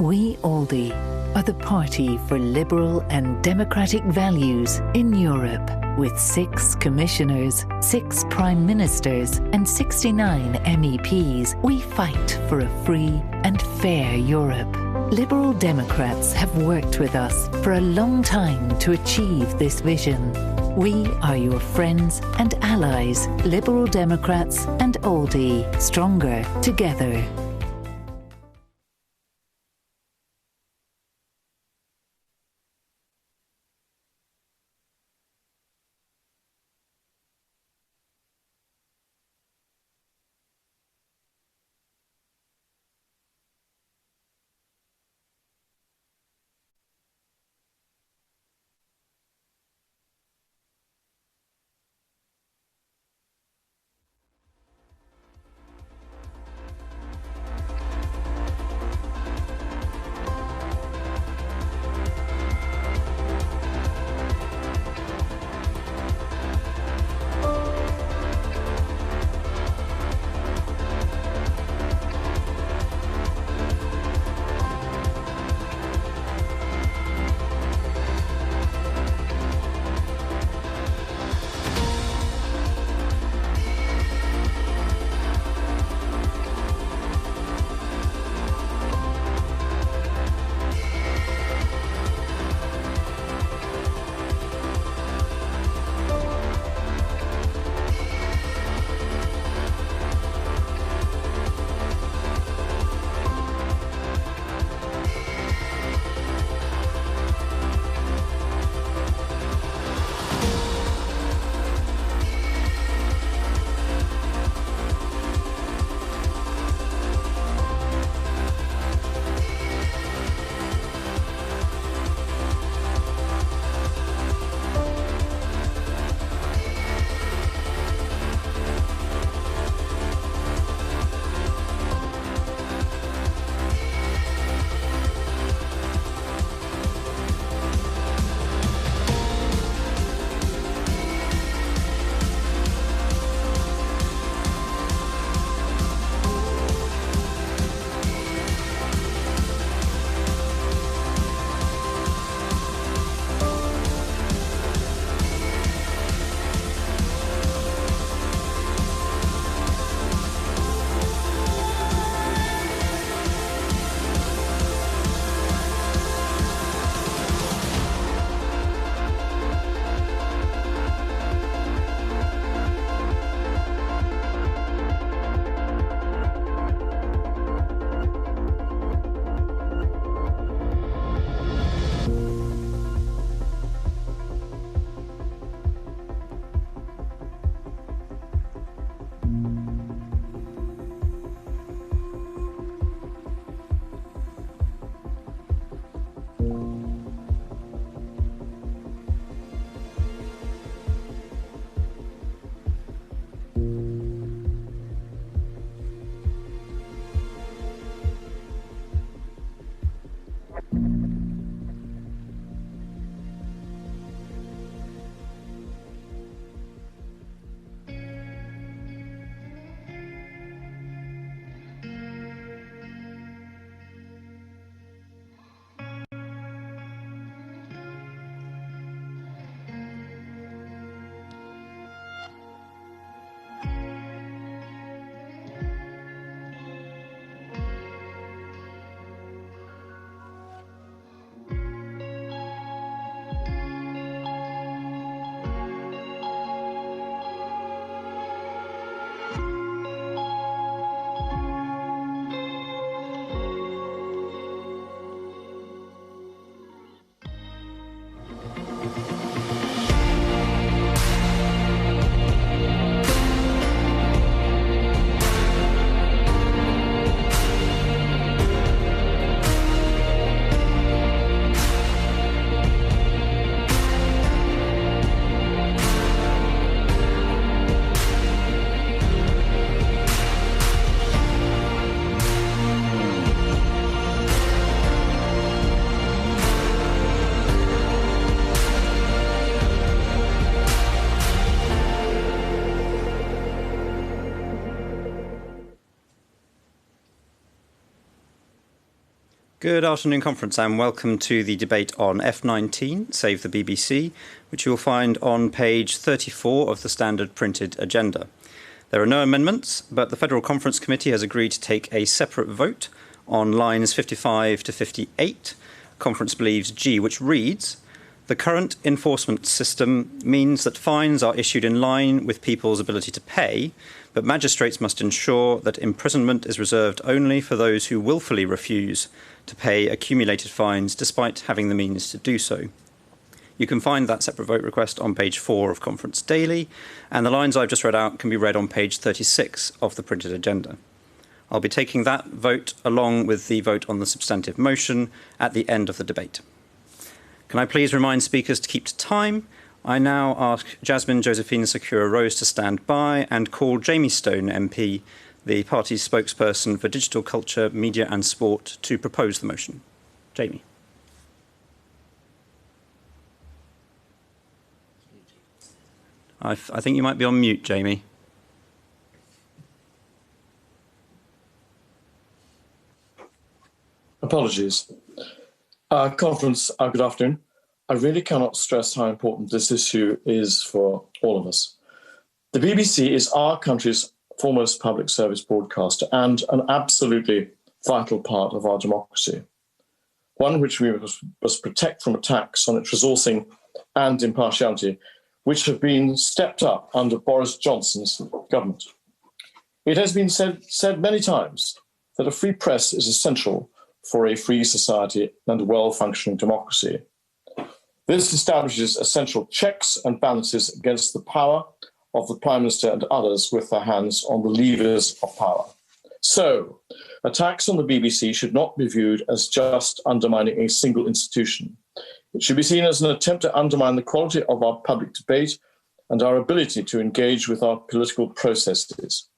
We ALDE are the party for liberal and democratic values in Europe. With 6 commissioners, 6 prime ministers and 69 MEPs, we fight for a free and fair Europe. Liberal Democrats have worked with us for a long time to achieve this vision. We are your friends and allies, Liberal Democrats and ALDE, stronger together. Good afternoon, conference, and welcome to the debate on F19, Save the BBC, which you will find on page 34 of the standard printed agenda. There are no amendments, but the Federal Conference Committee has agreed to take a separate vote on lines 55 to 58. Conference believes G, which reads, the current enforcement system means that fines are issued in line with people's ability to pay, but magistrates must ensure that imprisonment is reserved only for those who willfully refuse to pay accumulated fines despite having the means to do so. You can find that separate vote request on page 4 of Conference Daily, and the lines I've just read out can be read on page 36 of the printed agenda. I'll be taking that vote along with the vote on the substantive motion at the end of the debate. Can I please remind speakers to keep to time? I now ask Jasmine Josephine Sakura-Rose to stand by and call Jamie Stone MP, the party's spokesperson for digital culture, media and sport, to propose the motion. Jamie. I think you might be on mute, Jamie. Apologies. Conference, good afternoon. I really cannot stress how important this issue is for all of us. The BBC is our country's foremost public service broadcaster and an absolutely vital part of our democracy, one which we must protect from attacks on its resourcing and impartiality, which have been stepped up under Boris Johnson's government. It has been said many times that a free press is essential for a free society and a well-functioning democracy. This establishes essential checks and balances against the power of the Prime Minister and others with their hands on the levers of power. So, attacks on the BBC should not be viewed as just undermining a single institution. It should be seen as an attempt to undermine the quality of our public debate and our ability to engage with our political processes,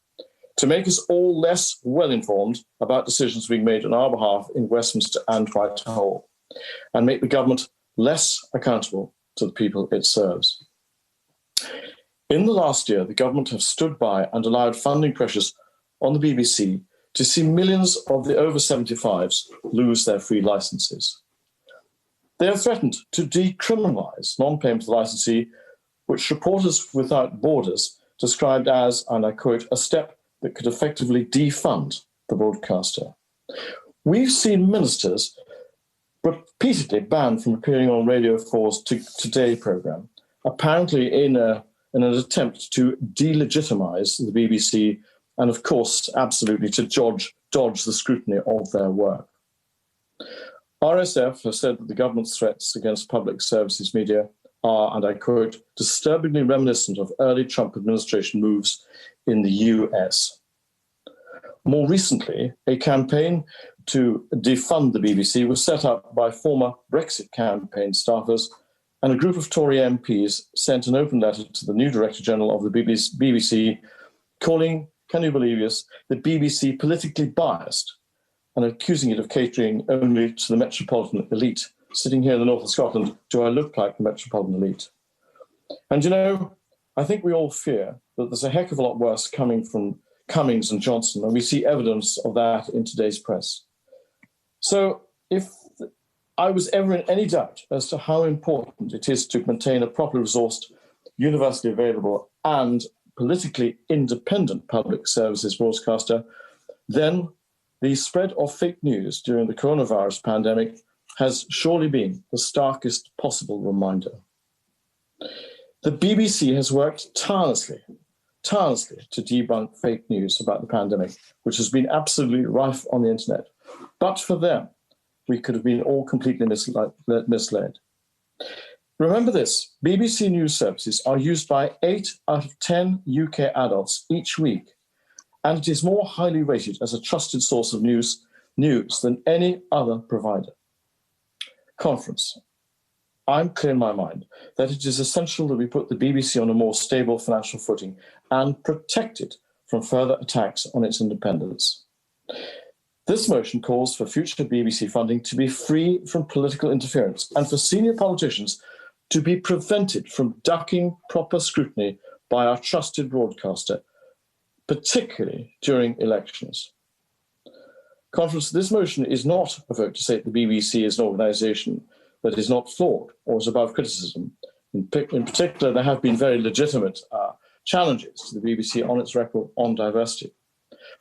to make us all less well-informed about decisions being made on our behalf in Westminster and Whitehall, and make the government less accountable to the people it serves. In the last year, the government have stood by and allowed funding pressures on the BBC to see millions of the over 75s lose their free licences. They have threatened to decriminalise non-payment to the licensee, which Reporters Without Borders described as, and I quote, a step that could effectively defund the broadcaster. We've seen ministers repeatedly banned from appearing on Radio 4's Today programme, apparently in an attempt to delegitimise the BBC and, of course, absolutely to dodge the scrutiny of their work. RSF has said that the government's threats against public services media are, and I quote, disturbingly reminiscent of early Trump administration moves in the US. More recently, a campaign to defund the BBC was set up by former Brexit campaign staffers, and a group of Tory MPs sent an open letter to the new Director General of the BBC calling, can you believe this, the BBC politically biased and accusing it of catering only to the metropolitan elite. Sitting here in the north of Scotland, do I look like the metropolitan elite? And you know, I think we all fear that there's a heck of a lot worse coming from Cummings and Johnson, and we see evidence of that in today's press. So if I was ever in any doubt as to how important it is to maintain a properly resourced, universally available and politically independent public services broadcaster, then the spread of fake news during the coronavirus pandemic has surely been the starkest possible reminder. The BBC has worked tirelessly to debunk fake news about the pandemic, which has been absolutely rife on the internet. But for them, we could have been all completely misled. Remember this, BBC News services are used by 8 out of 10 UK adults each week, and it is more highly rated as a trusted source of news than any other provider. Conference. I'm clear in my mind that it is essential that we put the BBC on a more stable financial footing and protect it from further attacks on its independence. This motion calls for future BBC funding to be free from political interference and for senior politicians to be prevented from ducking proper scrutiny by our trusted broadcaster, particularly during elections. Conference, this motion is not a vote to say that the BBC is an organisation that is not flawed or is above criticism. In particular, there have been very legitimate challenges to the BBC on its record on diversity.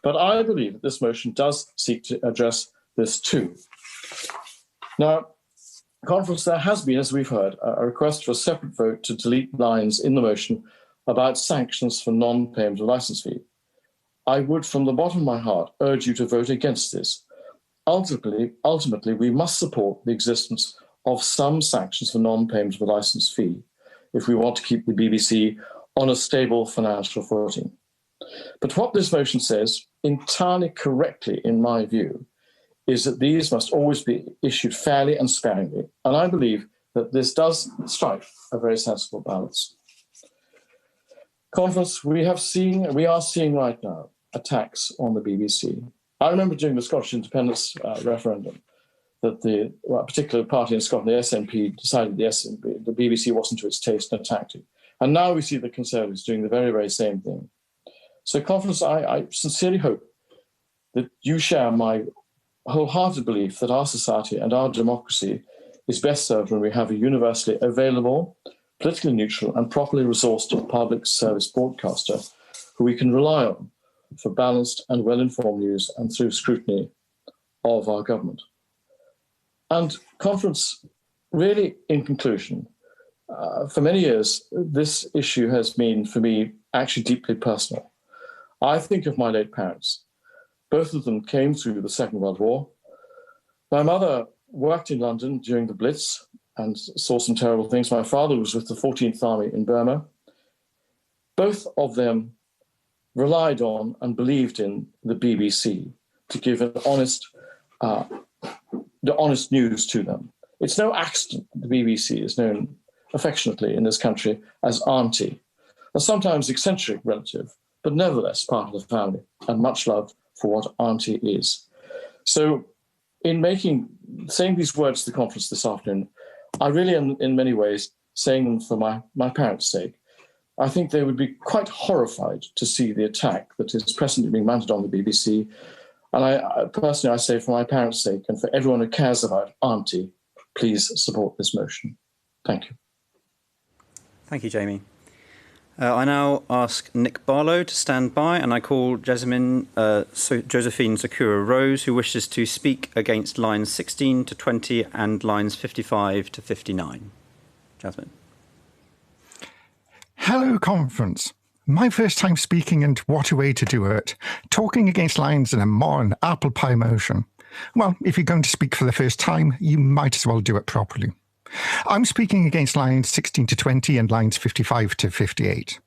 But I believe that this motion does seek to address this too. Now, Conference, there has been, as we've heard, a request for a separate vote to delete lines in the motion about sanctions for non-payment of licence fee. I would, from the bottom of my heart, urge you to vote against this. Ultimately, we must support the existence of some sanctions for non-payment of a licence fee if we want to keep the BBC on a stable financial footing. But what this motion says, entirely correctly in my view, is that these must always be issued fairly and sparingly. And I believe that this does strike a very sensible balance. Conference, we are seeing right now attacks on the BBC. I remember during the Scottish independence referendum that the particular party in Scotland, the SNP, decided the BBC wasn't to its taste and attacked it. And now we see the Conservatives doing the very, very same thing. So, Conference, I sincerely hope that you share my wholehearted belief that our society and our democracy is best served when we have a universally available, politically neutral and properly resourced public service broadcaster who we can rely on for balanced and well-informed news and through scrutiny of our government. And Conference, really in conclusion, for many years, this issue has been, for me, actually deeply personal. I think of my late parents. Both of them came through the Second World War. My mother worked in London during the Blitz and saw some terrible things. My father was with the 14th Army in Burma. Both of them relied on and believed in the BBC to give an honest news to them. It's no accident the BBC is known affectionately in this country as Auntie, a sometimes eccentric relative, but nevertheless part of the family, and much love for what Auntie is. So in saying these words to the conference this afternoon, I really am in many ways saying them for my parents' sake. I think they would be quite horrified to see the attack that is presently being mounted on the BBC. And I personally say for my parents' sake and for everyone who cares about Auntie, please support this motion. Thank you. Thank you, Jamie. I now ask Nick Barlow to stand by, and I call Josephine Sakura-Rose, who wishes to speak against lines 16 to 20 and lines 55 to 59. Jasmine. Hello, Conference. My first time speaking, and what a way to do it. Talking against lines in a modern apple pie motion. Well, if you're going to speak for the first time, you might as well do it properly. I'm speaking against lines 16 to 20 and lines 55 to 58.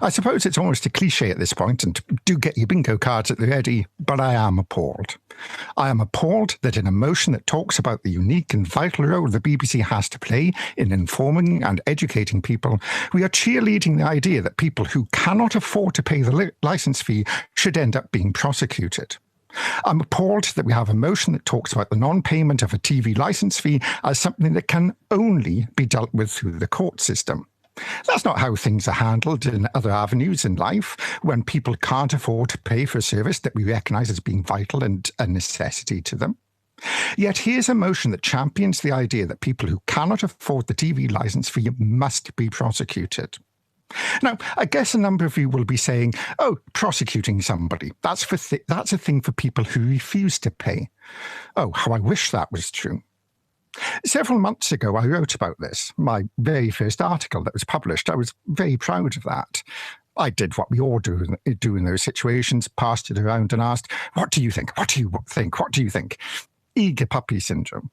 I suppose it's almost a cliche at this point, and do get your bingo cards at the ready, but I am appalled. I am appalled that in a motion that talks about the unique and vital role the BBC has to play in informing and educating people, we are cheerleading the idea that people who cannot afford to pay the licence fee should end up being prosecuted. I'm appalled that we have a motion that talks about the non-payment of a TV licence fee as something that can only be dealt with through the court system. That's not how things are handled in other avenues in life, when people can't afford to pay for a service that we recognise as being vital and a necessity to them. Yet here's a motion that champions the idea that people who cannot afford the TV licence fee must be prosecuted. Now, I guess a number of you will be saying, oh, prosecuting somebody, that's a thing for people who refuse to pay. Oh, how I wish that was true. Several months ago, I wrote about this, my very first article that was published. I was very proud of that. I did what we all do in those situations, passed it around and asked, what do you think? What do you think? What do you think? Eager puppy syndrome.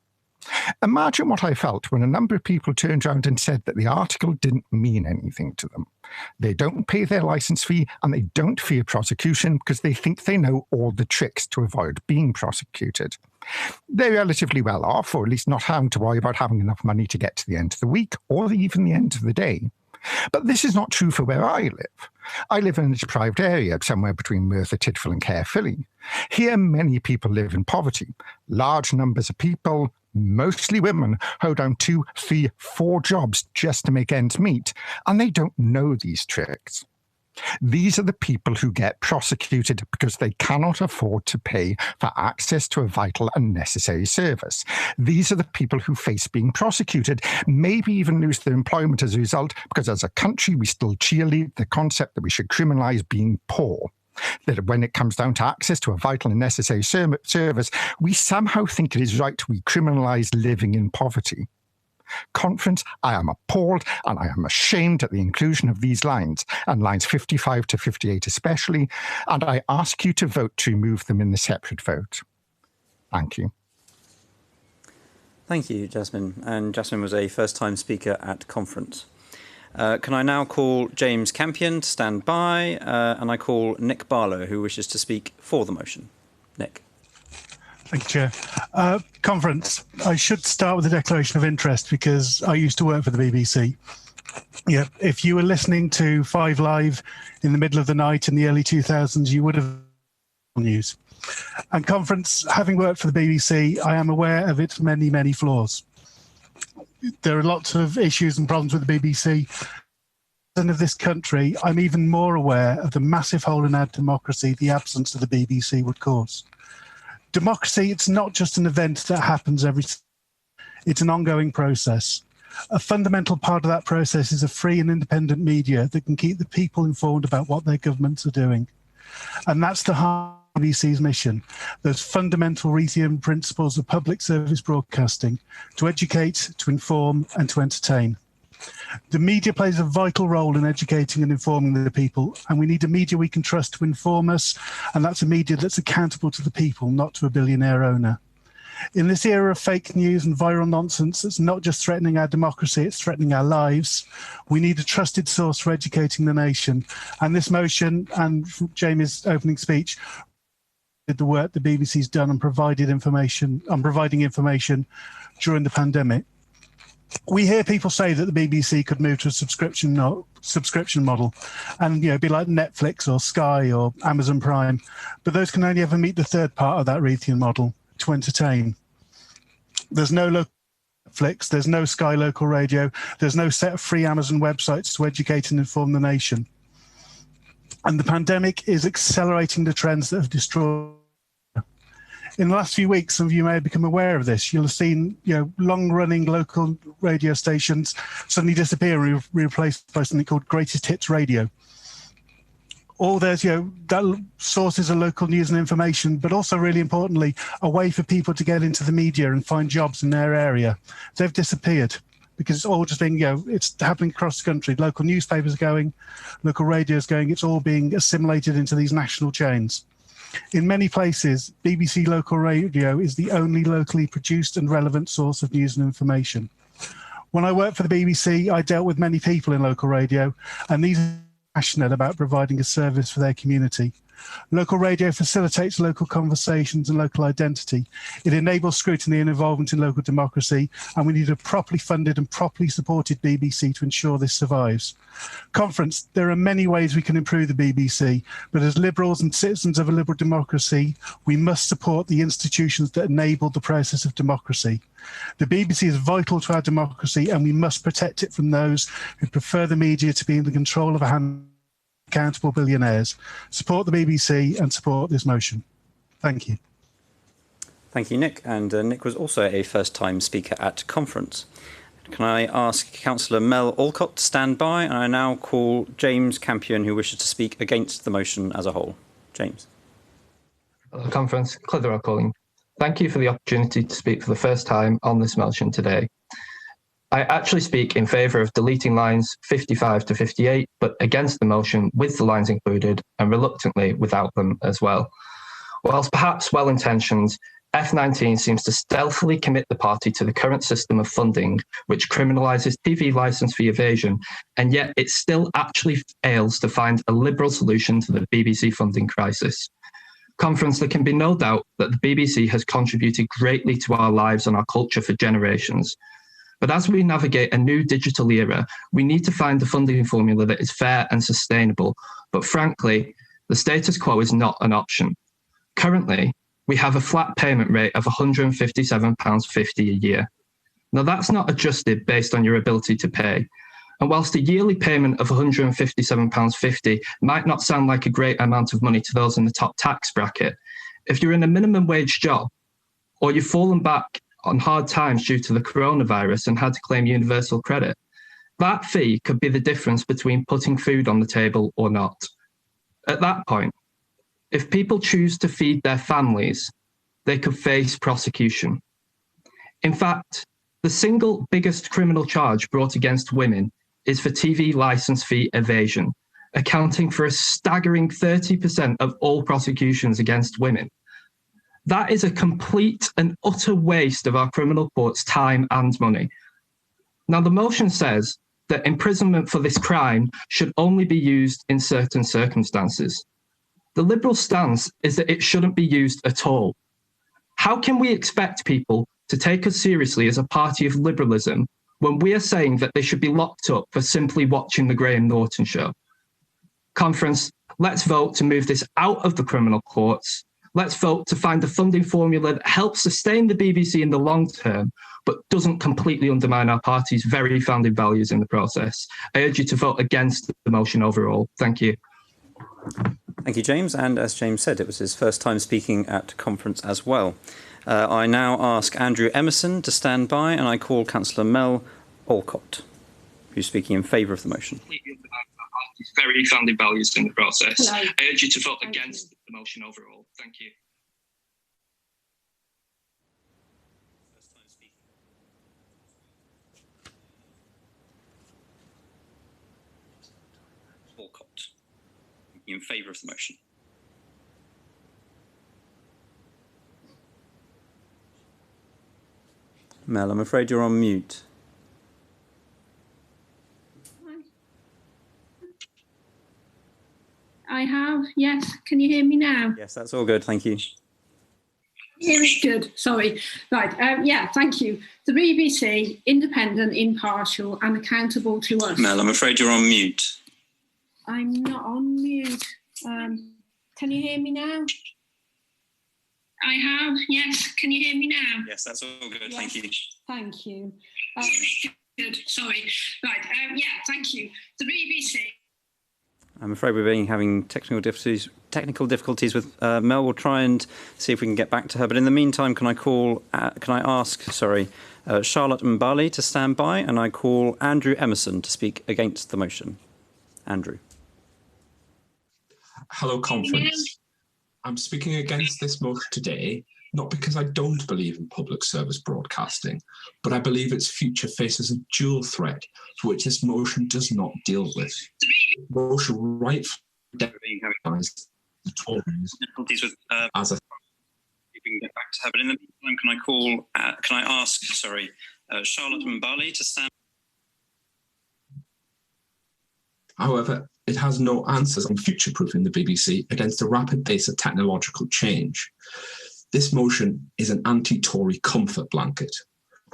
Imagine what I felt when a number of people turned around and said that the article didn't mean anything to them. They don't pay their licence fee and they don't fear prosecution because they think they know all the tricks to avoid being prosecuted. They're relatively well off, or at least not having to worry about having enough money to get to the end of the week or even the end of the day. But this is not true for where I live. I live in a deprived area somewhere between Merthyr Tydfil and Caerphilly. Here, many people live in poverty. Large numbers of people, mostly women, hold down 2, 3, 4 jobs just to make ends meet, and they don't know these tricks. These are the people who get prosecuted because they cannot afford to pay for access to a vital and necessary service. These are the people who face being prosecuted, maybe even lose their employment as a result, because as a country we still cheerlead the concept that we should criminalise being poor. That when it comes down to access to a vital and necessary service, we somehow think it is right we criminalise living in poverty. Conference, I am appalled and I am ashamed at the inclusion of these lines, and lines 55 to 58 especially, and I ask you to vote to remove them in the separate vote. Thank you. Thank you, Jasmine. And Jasmine was a first-time speaker at conference. Can I now call James Campion to stand by, and I call Nick Barlow, who wishes to speak for the motion. Nick. Thank you, Chair. Conference, I should start with a declaration of interest because I used to work for the BBC. Yeah, if you were listening to 5 Live in the middle of the night in the early 2000s, you would have news. And Conference, having worked for the BBC, I am aware of its many, many flaws. There are lots of issues and problems with the BBC. And of this country, I'm even more aware of the massive hole in our democracy the absence of the BBC would cause. Democracy, it's not just an event that happens it's an ongoing process. A fundamental part of that process is a free and independent media that can keep the people informed about what their governments are doing. And that's the heart of the BBC's mission, those fundamental Reithian principles of public service broadcasting, to educate, to inform and to entertain. The media plays a vital role in educating and informing the people, and we need a media we can trust to inform us, and that's a media that's accountable to the people, not to a billionaire owner. In this era of fake news and viral nonsense, it's not just threatening our democracy, it's threatening our lives. We need a trusted source for educating the nation. And this motion, and Jamie's opening speech, did the work the BBC's done on providing information during the pandemic. We hear people say that the BBC could move to a subscription model and be like Netflix or Sky or Amazon Prime, but those can only ever meet the third part of that Reithian model, to entertain. There's no local Netflix, there's no Sky local radio, there's no set of free Amazon websites to educate and inform the nation. And the pandemic is accelerating the trends that have destroyed. In the last few weeks, some of you may have become aware of this. You'll have seen, long-running local radio stations suddenly disappear and replaced by something called Greatest Hits Radio. All there's, that sources of local news and information, but also really importantly, a way for people to get into the media and find jobs in their area. They've disappeared because it's all just being, it's happening across the country. Local newspapers are going, local radio is going, it's all being assimilated into these national chains. In many places, BBC local radio is the only locally produced and relevant source of news and information. When I worked for the BBC, I dealt with many people in local radio, and these are passionate about providing a service for their community. Local radio facilitates local conversations and local identity. It enables scrutiny and involvement in local democracy, and we need a properly funded and properly supported BBC to ensure this survives. Conference, there are many ways we can improve the BBC, but as liberals and citizens of a liberal democracy, we must support the institutions that enable the process of democracy. The BBC is vital to our democracy, and we must protect it from those who prefer the media to be in the control of a hand accountable billionaires. Support the BBC and support this motion. Thank you. Thank you, Nick. And Nick was also a first-time speaker at conference. Can I ask Councillor Mel Alcott to stand by? And I now call James Campion, who wishes to speak against the motion as a whole. James. Hello, conference. Clitheroe calling. Thank you for the opportunity to speak for the first time on this motion today. I actually speak in favour of deleting lines 55 to 58, but against the motion with the lines included and reluctantly without them as well. Whilst perhaps well-intentioned, F19 seems to stealthily commit the party to the current system of funding, which criminalises TV licence fee evasion, and yet it still actually fails to find a liberal solution to the BBC funding crisis. Conference, there can be no doubt that the BBC has contributed greatly to our lives and our culture for generations. But as we navigate a new digital era, we need to find a funding formula that is fair and sustainable. But frankly, the status quo is not an option. Currently, we have a flat payment rate of £157.50 a year. Now, that's not adjusted based on your ability to pay. And whilst a yearly payment of £157.50 might not sound like a great amount of money to those in the top tax bracket, if you're in a minimum wage job, or you've fallen back on hard times due to the coronavirus and had to claim universal credit, that fee could be the difference between putting food on the table or not. At that point, if people choose to feed their families, they could face prosecution. In fact, the single biggest criminal charge brought against women is for TV licence fee evasion, accounting for a staggering 30% of all prosecutions against women. That is a complete and utter waste of our criminal court's time and money. Now, the motion says that imprisonment for this crime should only be used in certain circumstances. The Liberal stance is that it shouldn't be used at all. How can we expect people to take us seriously as a party of liberalism when we are saying that they should be locked up for simply watching the Graham Norton show? Conference, let's vote to move this out of the criminal courts. Let's vote to find a funding formula that helps sustain the BBC in the long term, but doesn't completely undermine our party's very founding values in the process. I urge you to vote against the motion overall. Thank you. Thank you, James. And as James said, it was his first time speaking at conference as well. I now ask Andrew Emerson to stand by, and I call Councillor Mel Alcott, who's speaking in favour of the motion. Very founding values in the process. Hello. I urge you to vote against the motion overall. Thank you. Alcott, in favour of the motion. Mel, I'm afraid you're on mute. I have, yes. Can you hear me now? Yes, that's all good. Thank you. Here it's good. Sorry. Right. Yeah, thank you. The BBC, independent, impartial and accountable to us. Mel, I'm afraid you're on mute. I'm not on mute. Can you hear me now? I have, yes. Can you hear me now? Yes, that's all good. Yes. Thank you. Thank you. Good. Sorry. Right. Yeah, thank you. The BBC. I'm afraid we're having technical difficulties with Mel. We'll try and see if we can get back to her. But in the meantime, can I ask Charlotte Mbali to stand by, and I call Andrew Emerson to speak against the motion. Andrew. Hello, conference. I'm speaking against this motion today, not because I don't believe in public service broadcasting, but I believe its future faces a dual threat for which this motion does not deal with. The motion rightfully recognises the Tories as a... If we can get back to her, but in the meantime, can I ask Charlotte Mbali to stand? However, it has no answers on future-proofing the BBC against the rapid pace of technological change. This motion is an anti-Tory comfort blanket.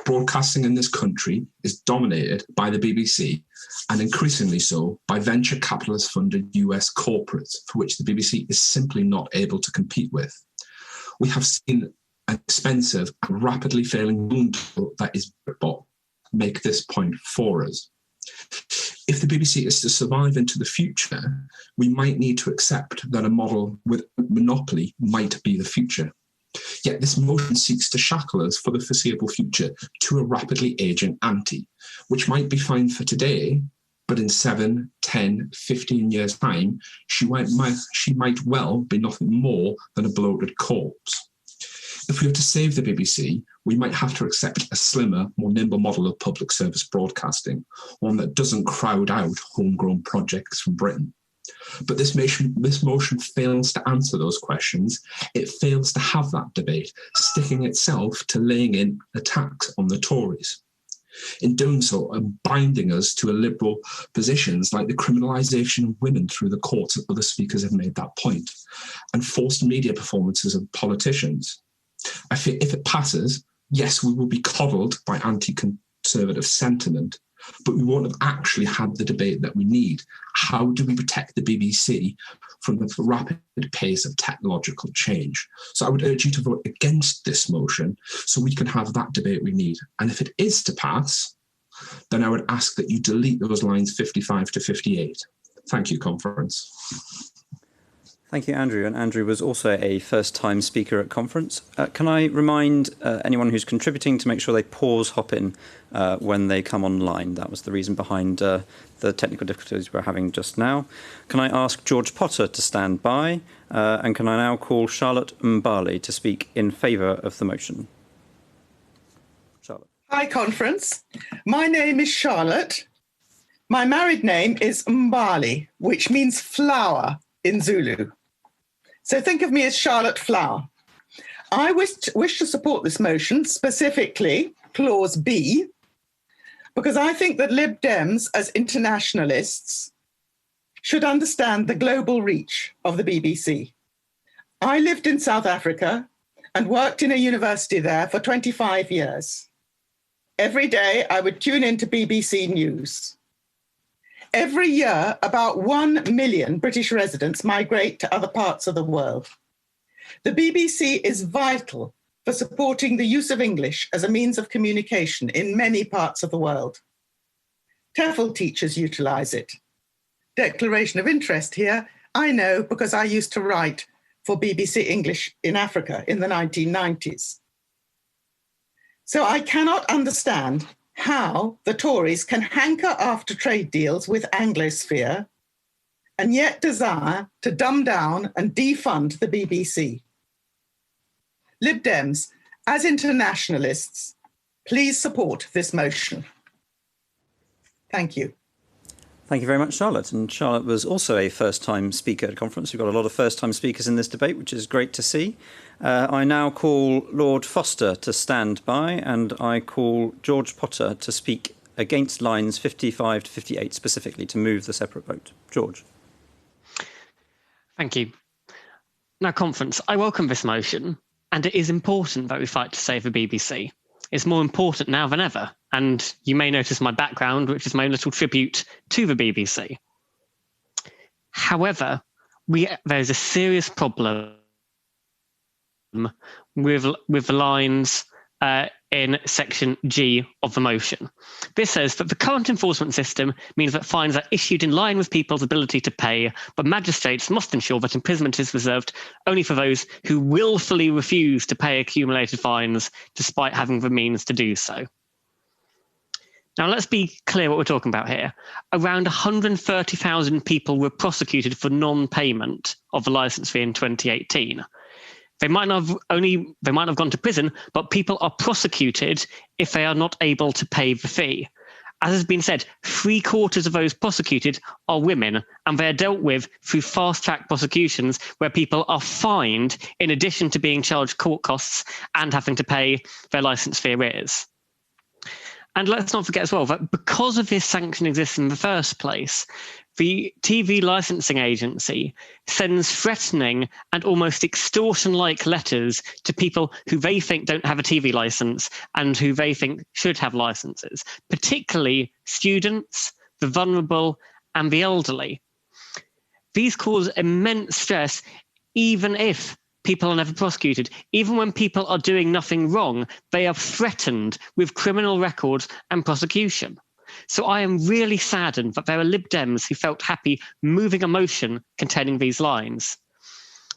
Broadcasting in this country is dominated by the BBC and increasingly so by venture capitalist-funded US corporates for which the BBC is simply not able to compete with. We have seen an expensive and rapidly failing model that is Britbot make this point for us. If the BBC is to survive into the future, we might need to accept that a model with monopoly might be the future. Yet this motion seeks to shackle us for the foreseeable future to a rapidly aging ante, which might be fine for today, but in 7, 10, 15 years' time, she might well be nothing more than a bloated corpse. If we are to save the BBC, we might have to accept a slimmer, more nimble model of public service broadcasting, one that doesn't crowd out homegrown projects from Britain. But this motion fails to answer those questions. It fails to have that debate, sticking itself to laying in attacks on the Tories. In doing so, and binding us to Liberal positions like the criminalisation of women through the courts, other speakers have made that point, and forced media performances of politicians. I think if it passes, yes, we will be coddled by anti-conservative sentiment, but we won't have actually had the debate that we need. How do we protect the BBC from the rapid pace of technological change? So I would urge you to vote against this motion so we can have that debate we need. And if it is to pass, then I would ask that you delete those lines 55 to 58. Thank you, conference. Thank you, Andrew. And Andrew was also a first-time speaker at conference. Can I remind anyone who's contributing to make sure they pause hop-in when they come online? That was the reason behind the technical difficulties we're having just now. Can I ask George Potter to stand by? And can I now call Charlotte Mbali to speak in favour of the motion? Charlotte. Hi, conference. My name is Charlotte. My married name is Mbali, which means flower in Zulu. So think of me as Charlotte Flower. I wish to support this motion, specifically Clause B, because I think that Lib Dems, as internationalists, should understand the global reach of the BBC. I lived in South Africa and worked in a university there for 25 years. Every day I would tune into BBC News. Every year, about 1 million British residents migrate to other parts of the world. The BBC is vital for supporting the use of English as a means of communication in many parts of the world. TEFL teachers utilise it. Declaration of interest here, I know because I used to write for BBC English in Africa in the 1990s. So I cannot understand how the Tories can hanker after trade deals with Anglosphere and yet desire to dumb down and defund the BBC. Lib Dems, as internationalists, please support this motion. Thank you. Thank you very much, Charlotte. And Charlotte was also a first-time speaker at a conference. We've got a lot of first-time speakers in this debate, which is great to see. I now call Lord Foster to stand by, and I call George Potter to speak against lines 55 to 58 specifically, to move the separate vote. George. Thank you. Now, conference, I welcome this motion, and it is important that we fight to save the BBC. It's more important now than ever, and you may notice my background, which is my own little tribute to the BBC. However, there's a serious problem with the lines in section G of the motion. This says that the current enforcement system means that fines are issued in line with people's ability to pay, but magistrates must ensure that imprisonment is reserved only for those who willfully refuse to pay accumulated fines despite having the means to do so. Now, let's be clear what we're talking about here. Around 130,000 people were prosecuted for non-payment of the licence fee in 2018. They might not have gone to prison, but people are prosecuted if they are not able to pay the fee. As has been said, 3/4 of those prosecuted are women, and they are dealt with through fast-track prosecutions where people are fined in addition to being charged court costs and having to pay their licence fee arrears. And let's not forget as well that because of this sanction exists in the first place, the TV licensing agency sends threatening and almost extortion-like letters to people who they think don't have a TV license and who they think should have licenses, particularly students, the vulnerable, and the elderly. These cause immense stress, even if people are never prosecuted. Even when people are doing nothing wrong, they are threatened with criminal records and prosecution. So I am really saddened that there are Lib Dems who felt happy moving a motion containing these lines.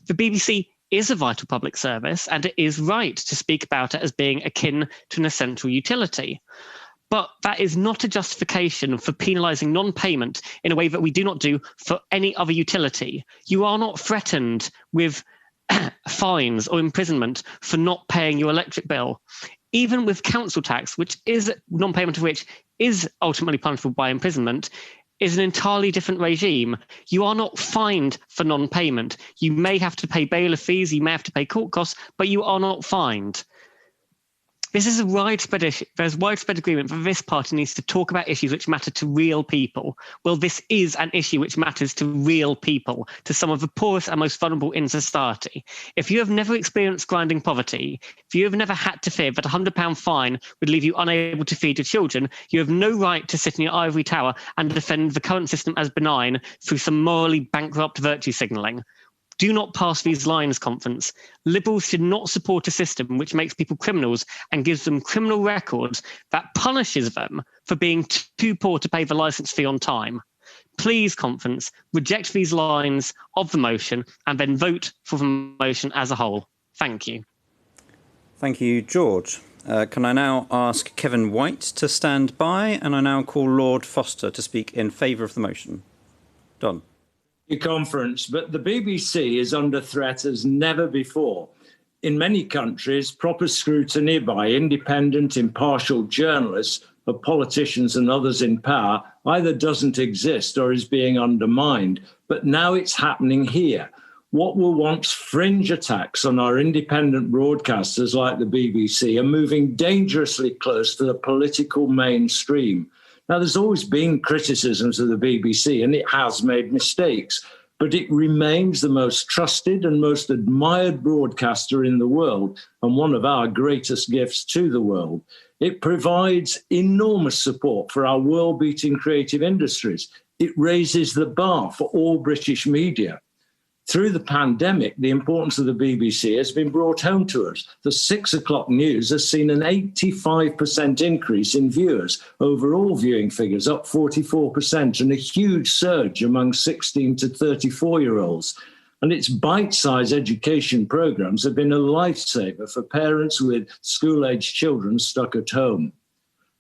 The BBC is a vital public service, and it is right to speak about it as being akin to an essential utility. But that is not a justification for penalising non-payment in a way that we do not do for any other utility. You are not threatened with fines or imprisonment for not paying your electric bill. Even with council tax, which is non-payment of which is ultimately punishable by imprisonment, is an entirely different regime. You are not fined for non-payment. You may have to pay bailiff fees, you may have to pay court costs, but you are not fined. This is a widespread issue. There's widespread agreement that this party needs to talk about issues which matter to real people. Well, this is an issue which matters to real people, to some of the poorest and most vulnerable in society. If you have never experienced grinding poverty, if you have never had to fear that a £100 fine would leave you unable to feed your children, you have no right to sit in your ivory tower and defend the current system as benign through some morally bankrupt virtue signalling. Do not pass these lines, conference. Liberals should not support a system which makes people criminals and gives them criminal records that punishes them for being too poor to pay the licence fee on time. Please, conference, reject these lines of the motion and then vote for the motion as a whole. Thank you. Thank you, George. Can I now ask Kevin White to stand by? And I now call Lord Foster to speak in favour of the motion. Don. Conference, but the BBC is under threat as never before. In many countries, proper scrutiny by independent, impartial journalists of politicians and others in power either doesn't exist or is being undermined. But now it's happening here. What were once fringe attacks on our independent broadcasters like the BBC are moving dangerously close to the political mainstream. Now, there's always been criticisms of the BBC, and it has made mistakes, but it remains the most trusted and most admired broadcaster in the world and one of our greatest gifts to the world. It provides enormous support for our world-beating creative industries. It raises the bar for all British media. Through the pandemic, the importance of the BBC has been brought home to us. The 6 o'clock news has seen an 85% increase in viewers, overall viewing figures up 44%, and a huge surge among 16 to 34-year-olds. And its bite-sized education programmes have been a lifesaver for parents with school-aged children stuck at home.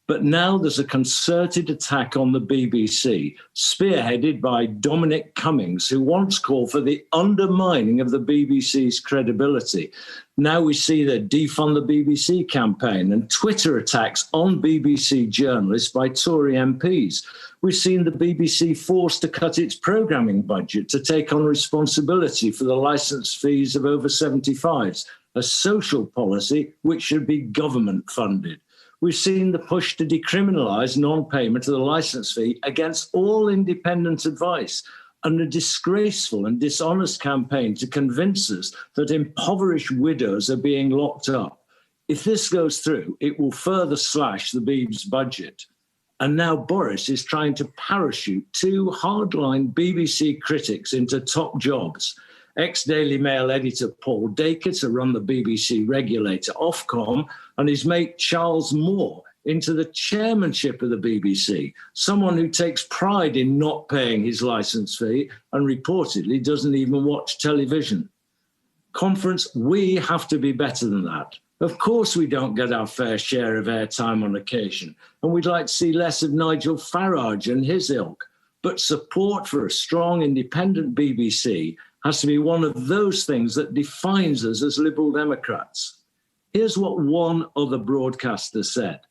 But now there's a concerted attack on the BBC, spearheaded by Dominic Cummings, who once called for the undermining of the BBC's credibility. Now we see the Defund the BBC campaign and Twitter attacks on BBC journalists by Tory MPs. We've seen the BBC forced to cut its programming budget to take on responsibility for the licence fees of over 75s, a social policy which should be government funded. We've seen the push to decriminalise non-payment of the licence fee against all independent advice, and a disgraceful and dishonest campaign to convince us that impoverished widows are being locked up. If this goes through, it will further slash the BB's budget. And now Boris is trying to parachute 2 hardline BBC critics into top jobs. Ex-Daily Mail editor Paul Dacre to run the BBC regulator Ofcom, and his mate Charles Moore into the chairmanship of the BBC, someone who takes pride in not paying his licence fee and reportedly doesn't even watch television. Conference, we have to be better than that. Of course we don't get our fair share of airtime on occasion, and we'd like to see less of Nigel Farage and his ilk. But support for a strong, independent BBC has to be one of those things that defines us as Liberal Democrats. Here's what one other broadcaster said.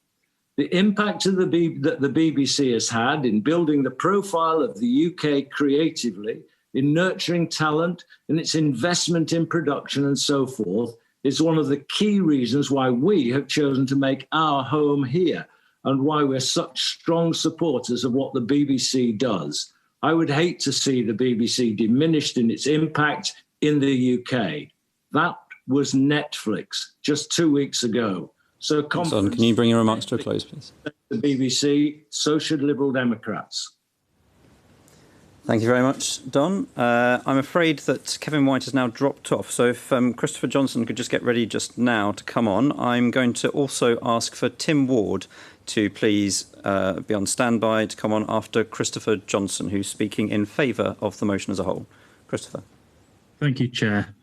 The impact of that the BBC has had in building the profile of the UK creatively, in nurturing talent, in its investment in production and so forth, is one of the key reasons why we have chosen to make our home here and why we're such strong supporters of what the BBC does. I would hate to see the BBC diminished in its impact in the UK. That was Netflix just 2 weeks ago. So, can you bring your remarks to a close, please? The BBC, so should Liberal Democrats. Thank you very much, Don. I'm afraid that Kevin White has now dropped off. So if Christopher Johnson could just get ready just now to come on. I'm going to also ask for Tim Ward to please be on standby to come on after Christopher Johnson, who's speaking in favour of the motion as a whole. Christopher. Thank you, Chair.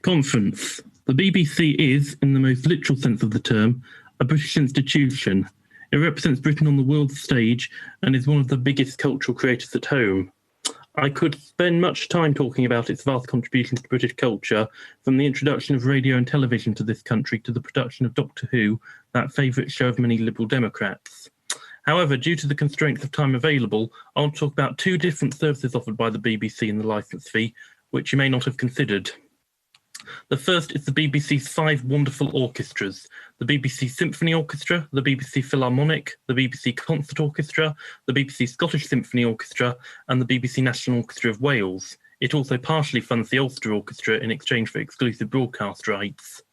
Conference. The BBC is, in the most literal sense of the term, a British institution. It represents Britain on the world stage and is one of the biggest cultural creators at home. I could spend much time talking about its vast contributions to British culture, from the introduction of radio and television to this country to the production of Doctor Who, that favourite show of many Liberal Democrats. However, due to the constraints of time available, I'll talk about 2 different services offered by the BBC in the licence fee, which you may not have considered. The first is the BBC's 5 wonderful orchestras: the BBC Symphony Orchestra, the BBC Philharmonic, the BBC Concert Orchestra, the BBC Scottish Symphony Orchestra, and the BBC National Orchestra of Wales. It also partially funds the Ulster Orchestra in exchange for exclusive broadcast rights.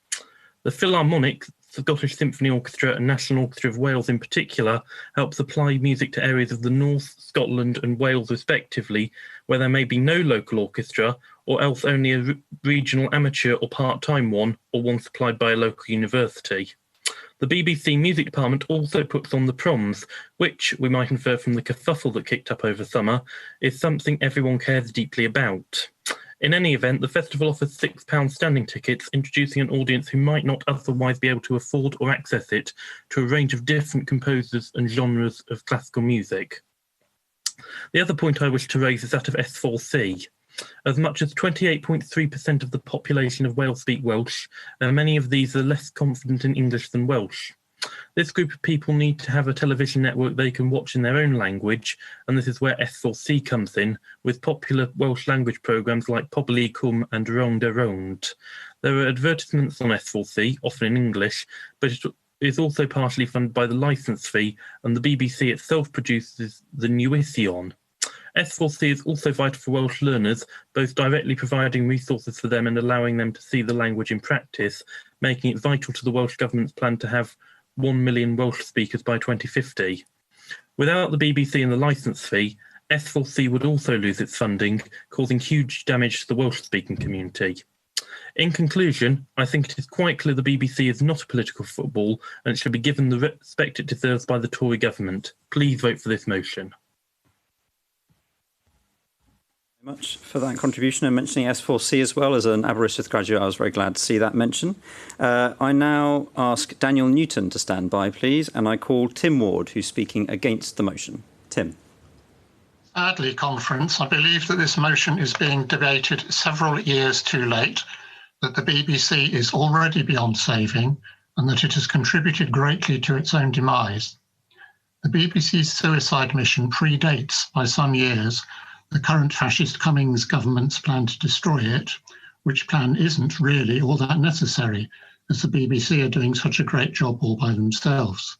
The Philharmonic, Scottish Symphony Orchestra and National Orchestra of Wales in particular help supply music to areas of the North, Scotland and Wales respectively, where there may be no local orchestra or else only a regional amateur or part-time one, or one supplied by a local university. The BBC Music Department also puts on the proms, which, we might infer from the kerfuffle that kicked up over summer, is something everyone cares deeply about. In any event, the festival offers £6 standing tickets, introducing an audience who might not otherwise be able to afford or access it to a range of different composers and genres of classical music. The other point I wish to raise is that of S4C. As much as 28.3% of the population of Wales speak Welsh, and many of these are less confident in English than Welsh. This group of people need to have a television network they can watch in their own language, and this is where S4C comes in, with popular Welsh language programmes like Pobl I Cwm and Rownd a Rownd. There are advertisements on S4C, often in English, but it is also partially funded by the licence fee, and the BBC itself produces the Newyddion. S4C is also vital for Welsh learners, both directly providing resources for them and allowing them to see the language in practice, making it vital to the Welsh Government's plan to have 1 million Welsh speakers by 2050. Without the BBC and the licence fee, S4C would also lose its funding, causing huge damage to the Welsh-speaking community. In conclusion, I think it is quite clear the BBC is not a political football and it should be given the respect it deserves by the Tory government. Please vote for this motion. Much for that contribution and mentioning S4C as well. As an Aberystwyth graduate, I was very glad to see that mention. I now ask Daniel Newton to stand by, please, and I call Tim Ward, who's speaking against the motion. Tim. Sadly, Conference, I believe that this motion is being debated several years too late, that the BBC is already beyond saving, and that it has contributed greatly to its own demise. The BBC's suicide mission predates by some years the current fascist Cummings government's plan to destroy it, which plan isn't really all that necessary, as the BBC are doing such a great job all by themselves.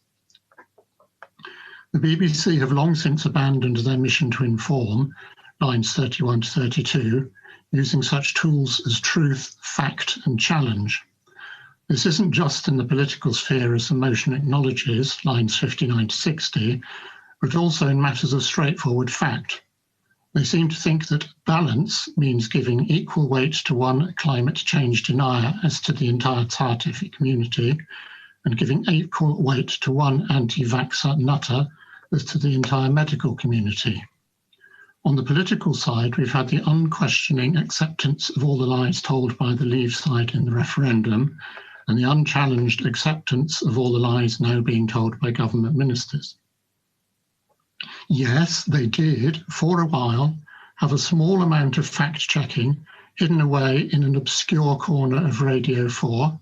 The BBC have long since abandoned their mission to inform, lines 31 to 32, using such tools as truth, fact, and challenge. This isn't just in the political sphere, as the motion acknowledges, lines 59 to 60, but also in matters of straightforward fact. They seem to think that balance means giving equal weight to one climate change denier as to the entire scientific community, and giving equal weight to one anti-vaxxer nutter as to the entire medical community. On the political side, we've had the unquestioning acceptance of all the lies told by the Leave side in the referendum, and the unchallenged acceptance of all the lies now being told by government ministers. Yes, they did, for a while, have a small amount of fact-checking hidden away in an obscure corner of Radio 4,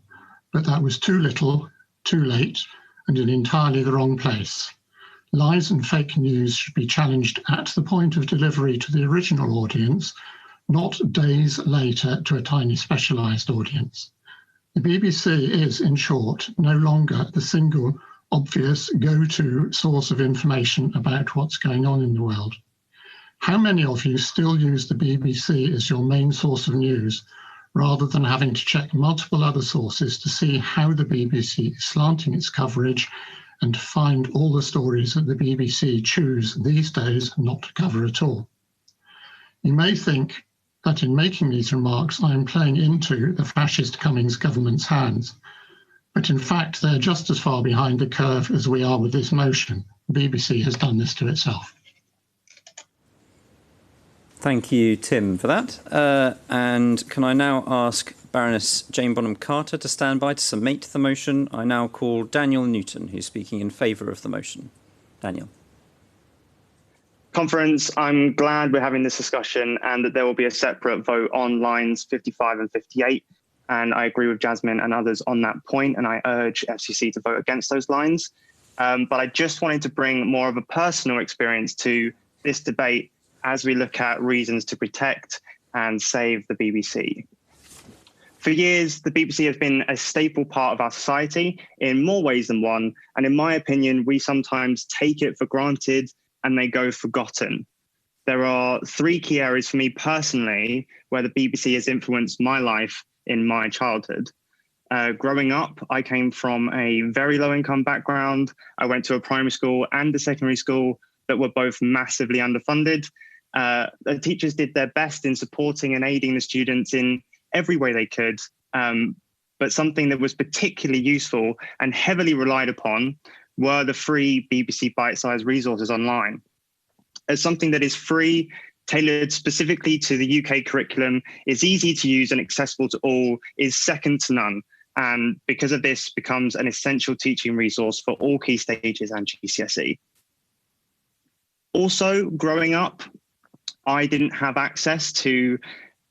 but that was too little, too late, and in entirely the wrong place. Lies and fake news should be challenged at the point of delivery to the original audience, not days later to a tiny specialised audience. The BBC is, in short, no longer the single obvious go-to source of information about what's going on in the world. How many of you still use the BBC as your main source of news, rather than having to check multiple other sources to see how the BBC is slanting its coverage and to find all the stories that the BBC choose these days not to cover at all? You may think that in making these remarks, I am playing into the fascist Cummings government's hands. But in fact, they're just as far behind the curve as we are with this motion. The BBC has done this to itself. Thank you, Tim, for that. And can I now ask Baroness Jane Bonham-Carter to stand by to summate the motion? I now call Daniel Newton, who's speaking in favour of the motion. Daniel. Conference, I'm glad we're having this discussion and that there will be a separate vote on lines 55 and 58. And I agree with Jasmine and others on that point, and I urge FCC to vote against those lines. But I just wanted to bring more of a personal experience to this debate as we look at reasons to protect and save the BBC. For years, the BBC has been a staple part of our society in more ways than one, and in my opinion, we sometimes take it for granted and they go forgotten. There are three key areas for me personally where the BBC has influenced my life in my childhood. Growing up, I came from a very low-income background. I went to a primary school and a secondary school that were both massively underfunded. The teachers did their best in supporting and aiding the students in every way they could. But something that was particularly useful and heavily relied upon were the free BBC bite-sized resources online. As something that is free, tailored specifically to the UK curriculum, is easy to use and accessible to all, is second to none. And because of this, becomes an essential teaching resource for all key stages and GCSE. Also, growing up, I didn't have access to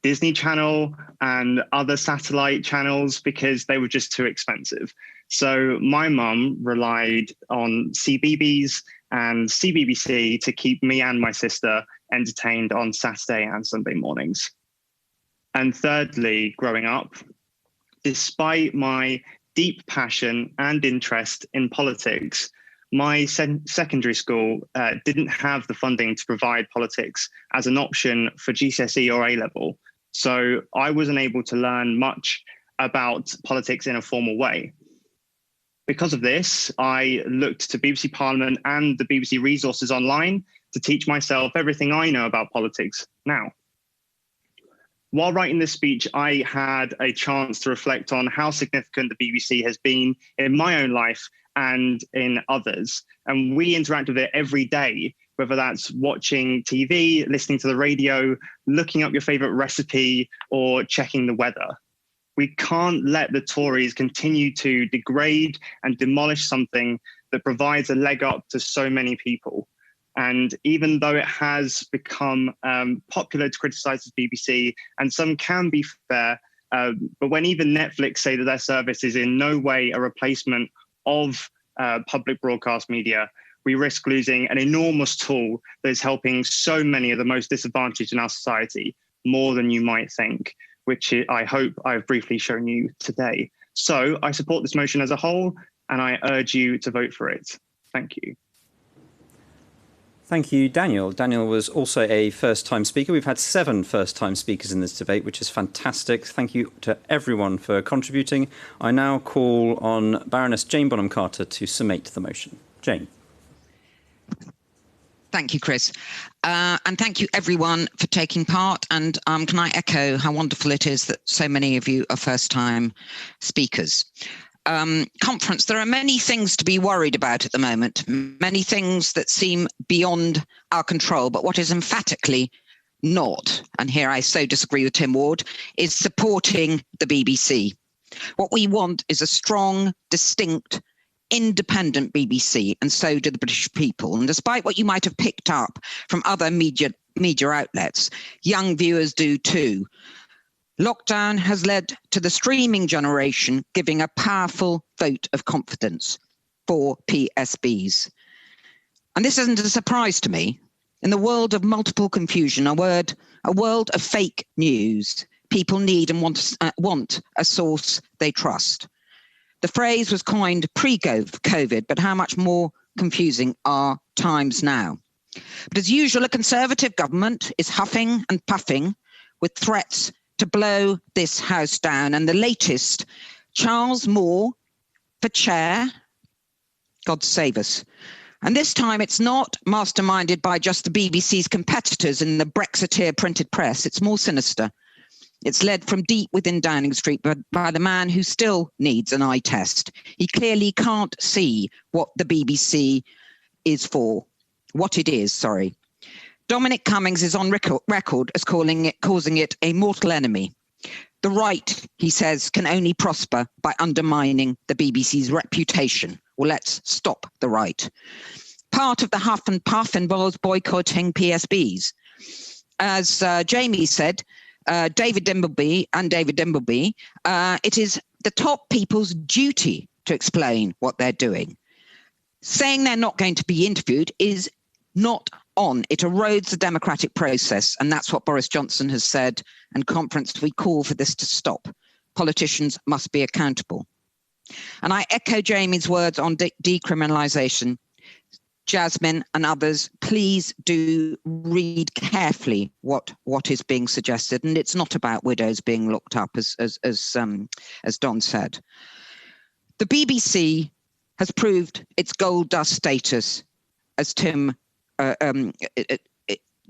Disney Channel and other satellite channels because they were just too expensive. So my mum relied on CBeebies and CBBC to keep me and my sister entertained on Saturday and Sunday mornings. And thirdly, growing up, despite my deep passion and interest in politics, my secondary school didn't have the funding to provide politics as an option for GCSE or A-level. So I wasn't able to learn much about politics in a formal way. Because of this, I looked to BBC Parliament and the BBC resources online to teach myself everything I know about politics now. While writing this speech, I had a chance to reflect on how significant the BBC has been in my own life and in others. And we interact with it every day, whether that's watching TV, listening to the radio, looking up your favorite recipe, or checking the weather. We can't let the Tories continue to degrade and demolish something that provides a leg up to so many people. And even though it has become popular to criticize the BBC, and some can be fair, but when even Netflix say that their service is in no way a replacement of public broadcast media, we risk losing an enormous tool that is helping so many of the most disadvantaged in our society, more than you might think, which I hope I've briefly shown you today. So I support this motion as a whole, and I urge you to vote for it. Thank you. Thank you, Daniel. Daniel was also a first-time speaker. We've had 7 first-time speakers in this debate, which is fantastic. Thank you to everyone for contributing. I now call on Baroness Jane Bonham-Carter to summate the motion. Jane. Thank you, Chris. And thank you, everyone, for taking part. And can I echo how wonderful it is that so many of you are first-time speakers. Conference, there are many things to be worried about at the moment, many things that seem beyond our control, but what is emphatically not, and here I so disagree with Tim Ward, is supporting the BBC. What we want is a strong, distinct, independent BBC, and so do the British people. And despite what you might have picked up from other media outlets, young viewers do too. Lockdown has led to the streaming generation giving a powerful vote of confidence for PSBs. And this isn't a surprise to me. In the world of multiple confusion, a world of fake news, people need and want a source they trust. The phrase was coined pre-COVID, but how much more confusing are times now? But as usual, a Conservative government is huffing and puffing with threats to blow this house down. And the latest, Charles Moore for chair, God save us. And this time it's not masterminded by just the BBC's competitors in the Brexiteer printed press. It's more sinister. It's led from deep within Downing Street by the man who still needs an eye test. He clearly can't see what the BBC is for, what it is, sorry. Dominic Cummings is on record as causing it a mortal enemy. The right, he says, can only prosper by undermining the BBC's reputation. Well, let's stop the right. Part of the huff and puff involves boycotting PSBs. As Jamie said, David Dimbleby, it is the top people's duty to explain what they're doing. Saying they're not going to be interviewed is not on. It erodes the democratic process, and that's what Boris Johnson has said. And conference, we call for this to stop. Politicians must be accountable. And I echo Jamie's words on decriminalisation. Jasmine and others, please do read carefully what is being suggested, and it's not about widows being looked up, as Don said. The BBC has proved its gold dust status, as Tim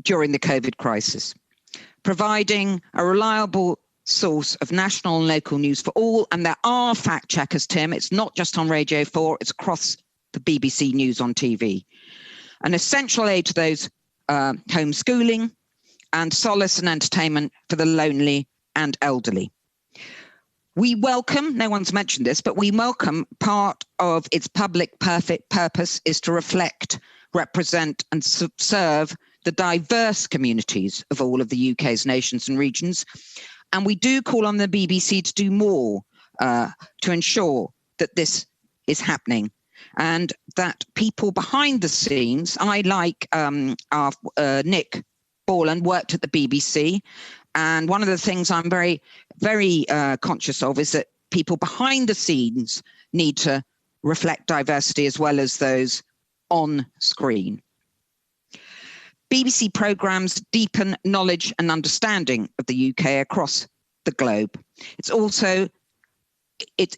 during the COVID crisis, providing a reliable source of national and local news for all. And there are fact checkers, Tim. It's not just on Radio 4, it's across the BBC News on TV. An essential aid to those homeschooling and solace and entertainment for the lonely and elderly. We welcome, no one's mentioned this, but we welcome part of its public purpose is to reflect, represent and serve the diverse communities of all of the UK's nations and regions. And we do call on the BBC to do more to ensure that this is happening and that people behind the scenes, I like our Nick Borland worked at the BBC. And one of the things I'm very, very conscious of is that people behind the scenes need to reflect diversity as well as those on screen. BBC programmes deepen knowledge and understanding of the UK across the globe. It's also it's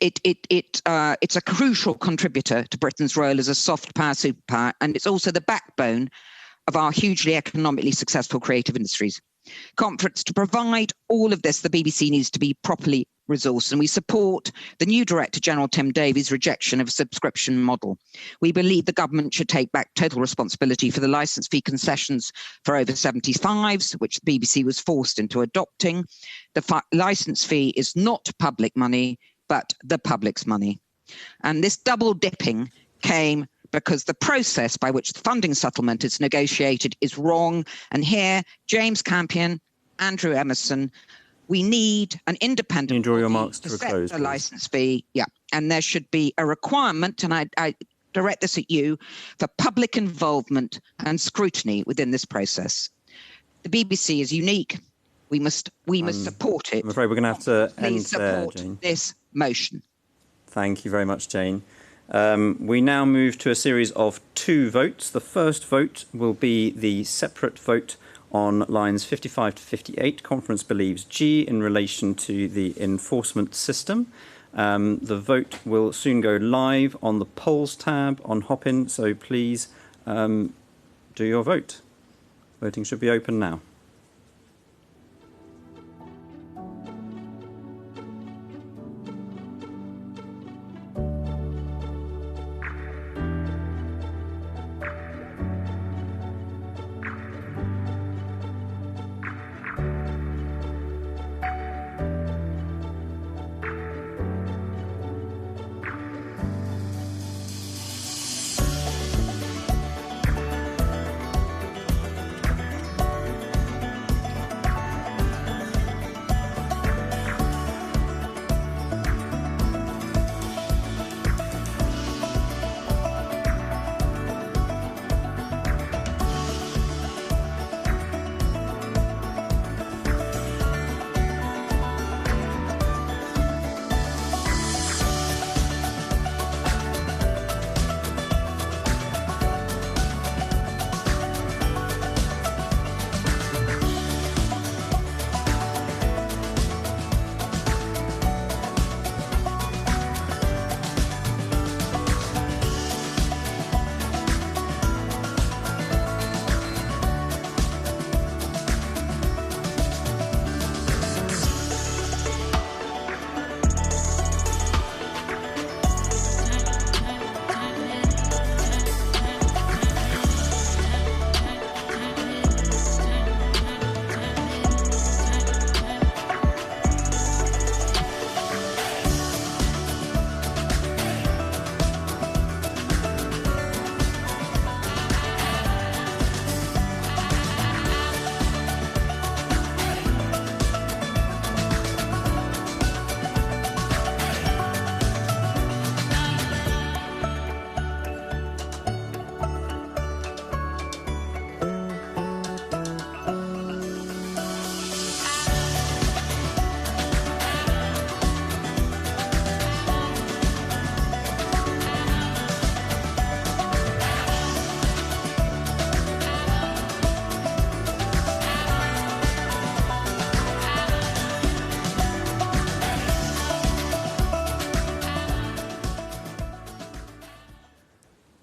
a crucial contributor to Britain's role as a soft power superpower, and it's also the backbone of our hugely economically successful creative industries. Conference to provide all of this, the BBC needs to be properly resourced, and we support the new Director General Tim Davies' rejection of a subscription model. We believe the government should take back total responsibility for the licence fee concessions for over 75s, which the BBC was forced into adopting. The licence fee is not public money, but the public's money. And this double dipping came because the process by which the funding settlement is negotiated is wrong. And here, James Campion, Andrew Emerson, we need an independent Can you draw your marks to a close, the license fee. Yeah, and there should be a requirement, and I direct this at you, for public involvement and scrutiny within this process. The BBC is unique. We must support it. I'm afraid we're going to have to end there, Jane. This motion. Thank you very much, Jane. We now move to a series of 2 votes. The first vote will be the separate vote on lines 55 to 58. Conference believes G in relation to the enforcement system. The vote will soon go live on the polls tab on Hopin, so please do your vote. Voting should be open now.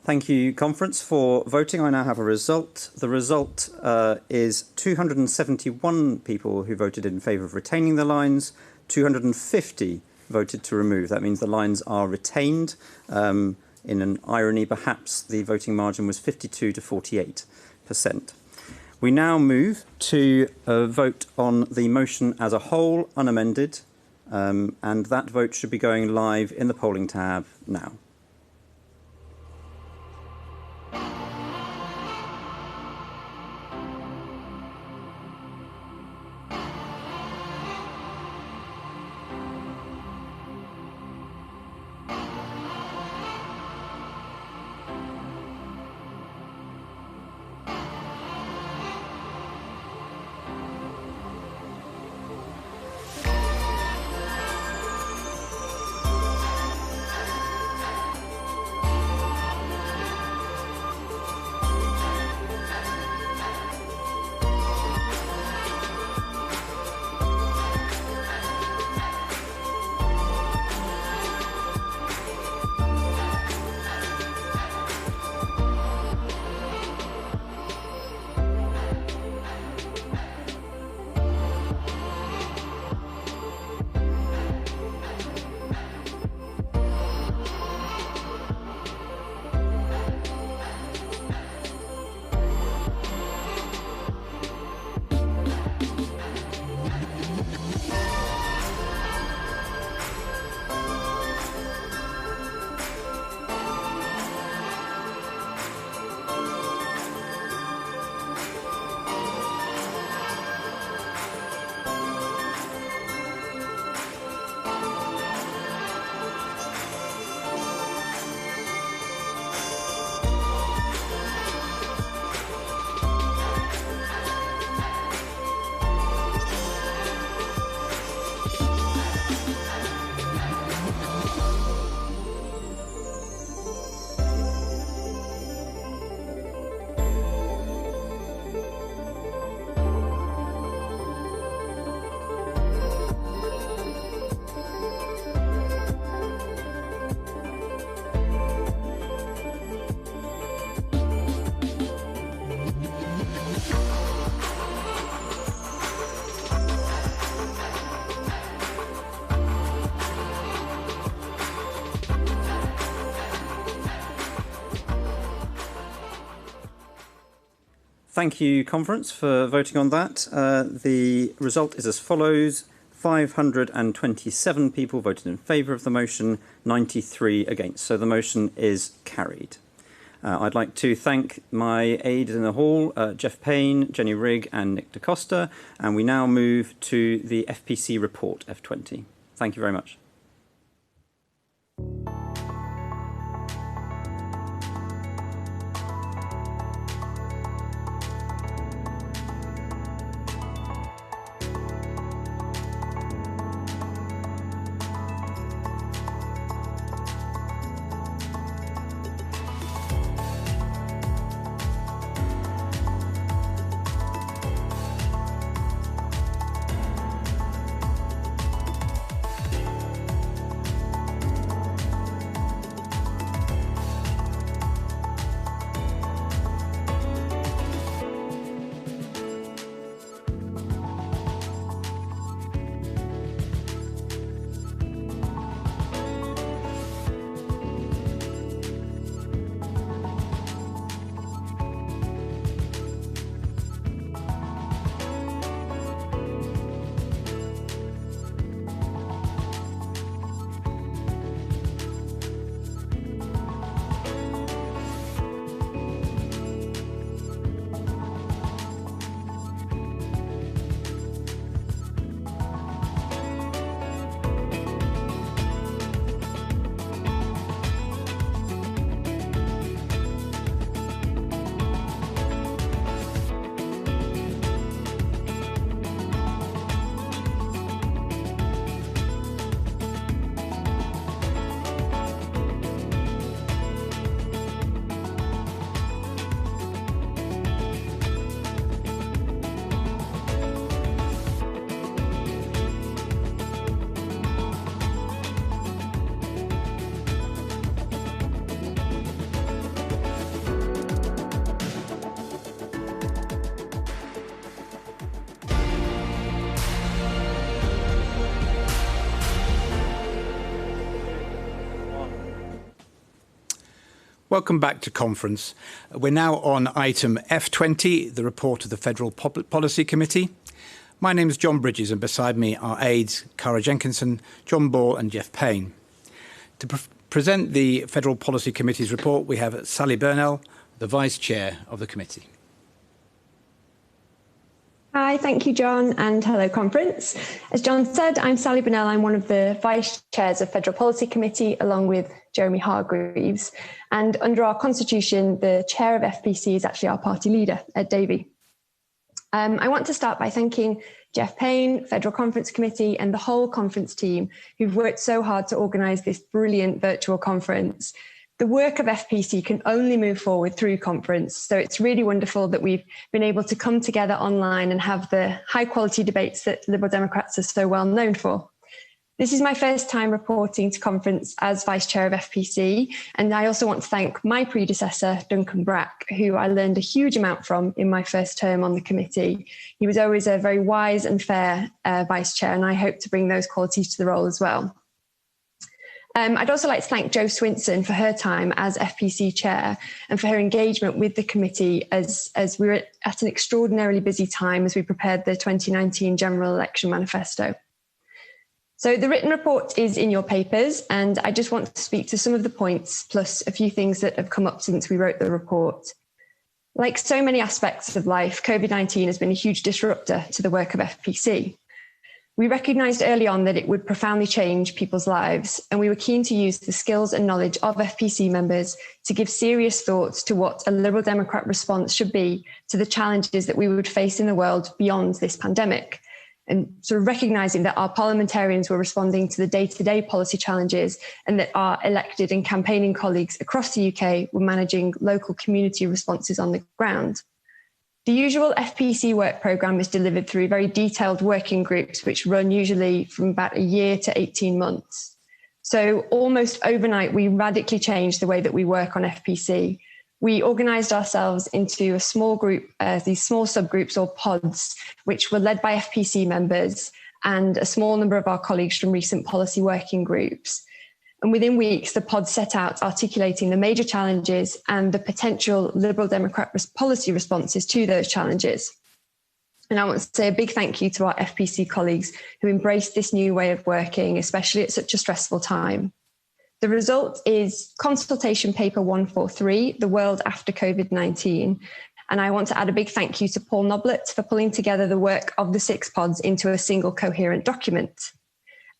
Thank you, conference, for voting. I now have a result. The result is 271 people who voted in favour of retaining the lines, 250 voted to remove. That means the lines are retained. In an irony, perhaps, the voting margin was 52 to 48%. We now move to a vote on the motion as a whole, unamended, and that vote should be going live in the polling tab now. Thank you, conference, for voting on that. The result is as follows. 527 people voted in favour of the motion, 93 against. So the motion is carried. I'd like to thank my aides in the hall, Jeff Payne, Jenny Rigg and Nick DaCosta. And we now move to the FPC report, F20. Thank you very much. Welcome back to conference. We're now on item F20, the report of the Federal Public Policy Committee. My name is John Bridges, and beside me are aides Cara Jenkinson, John Ball and Jeff Payne. To present the Federal Policy Committee's report, we have Sally Burnell, the Vice Chair of the committee. Hi, thank you, John, and hello, conference. As John said, I'm Sally Burnell. I'm one of the Vice Chairs of Federal Policy Committee, along with Jeremy Hargreaves. And under our constitution, the Chair of FPC is actually our party leader, Ed Davey. I want to start by thanking Jeff Payne, Federal Conference Committee, and the whole conference team who've worked so hard to organise this brilliant virtual conference. The work of FPC can only move forward through conference, so it's really wonderful that we've been able to come together online and have the high quality debates that Liberal Democrats are so well known for. This is my first time reporting to conference as Vice Chair of FPC, and I also want to thank my predecessor, Duncan Brack, who I learned a huge amount from in my first term on the committee. He was always a very wise and fair Vice Chair, and I hope to bring those qualities to the role as well. I'd also like to thank Jo Swinson for her time as FPC Chair and for her engagement with the committee as we were at an extraordinarily busy time as we prepared the 2019 General Election Manifesto. So the written report is in your papers, and I just want to speak to some of the points, plus a few things that have come up since we wrote the report. Like so many aspects of life, COVID-19 has been a huge disruptor to the work of FPC. We recognised early on that it would profoundly change people's lives, and we were keen to use the skills and knowledge of FPC members to give serious thoughts to what a Liberal Democrat response should be to the challenges that we would face in the world beyond this pandemic, and sort of recognising that our parliamentarians were responding to the day-to-day policy challenges and that our elected and campaigning colleagues across the UK were managing local community responses on the ground. The usual FPC work programme is delivered through very detailed working groups, which run usually from about a year to 18 months. So almost overnight, we radically changed the way that we work on FPC. We organised ourselves into a small group, these small subgroups or pods, which were led by FPC members and a small number of our colleagues from recent policy working groups. And within weeks, the pod set out articulating the major challenges and the potential Liberal Democrat policy responses to those challenges. And I want to say a big thank you to our FPC colleagues who embraced this new way of working, especially at such a stressful time. The result is Consultation Paper 143, The World After COVID-19. And I want to add a big thank you to Paul Noblett for pulling together the work of the 6 pods into a single coherent document.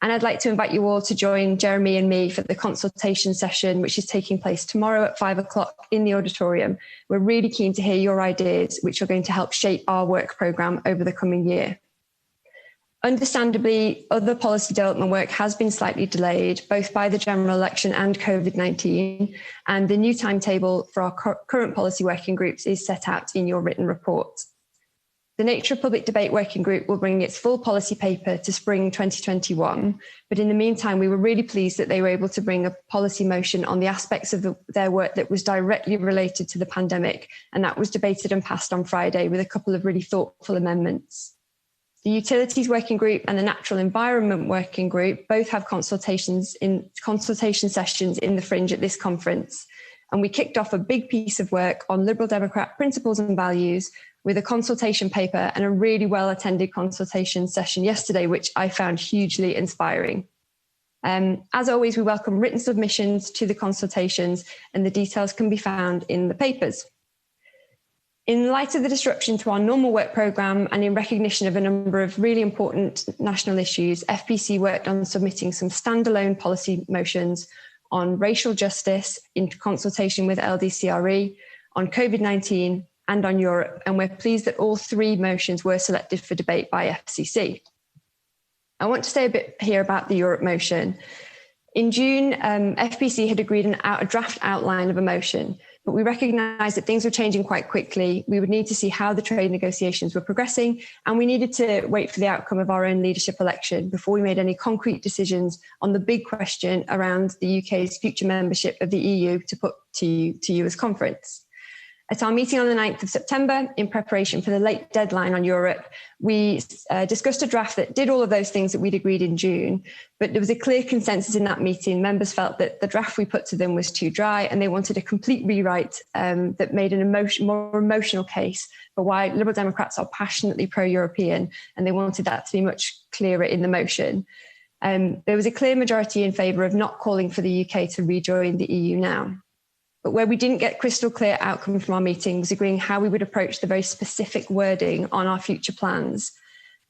And I'd like to invite you all to join Jeremy and me for the consultation session, which is taking place tomorrow at 5 o'clock in the auditorium. We're really keen to hear your ideas, which are going to help shape our work programme over the coming year. Understandably, other policy development work has been slightly delayed, both by the general election and COVID-19, and the new timetable for our current policy working groups is set out in your written report. The Nature of Public Debate Working Group will bring its full policy paper to spring 2021. But in the meantime, we were really pleased that they were able to bring a policy motion on the aspects of their work that was directly related to the pandemic. And that was debated and passed on Friday with a couple of really thoughtful amendments. The Utilities Working Group and the Natural Environment Working Group both have consultation sessions in the Fringe at this conference. And we kicked off a big piece of work on Liberal Democrat principles and values with a consultation paper and a really well-attended consultation session yesterday, which I found hugely inspiring. As always, we welcome written submissions to the consultations, and the details can be found in the papers. In light of the disruption to our normal work programme and in recognition of a number of really important national issues, FPC worked on submitting some standalone policy motions on racial justice in consultation with LDCRE, on COVID-19, and on Europe, and we're pleased that all 3 motions were selected for debate by FCC. I want to say a bit here about the Europe motion. In June, FPC had agreed a draft outline of a motion, but we recognised that things were changing quite quickly. We would need to see how the trade negotiations were progressing, and we needed to wait for the outcome of our own leadership election before we made any concrete decisions on the big question around the UK's future membership of the EU to put to you as conference. At our meeting on the 9th of September, in preparation for the late deadline on Europe, we discussed a draft that did all of those things that we'd agreed in June, but there was a clear consensus in that meeting. Members felt that the draft we put to them was too dry and they wanted a complete rewrite that made an more emotional case for why Liberal Democrats are passionately pro-European, and they wanted that to be much clearer in the motion. There was a clear majority in favour of not calling for the UK to rejoin the EU now. But where we didn't get crystal clear outcome from our meeting was agreeing how we would approach the very specific wording on our future plans.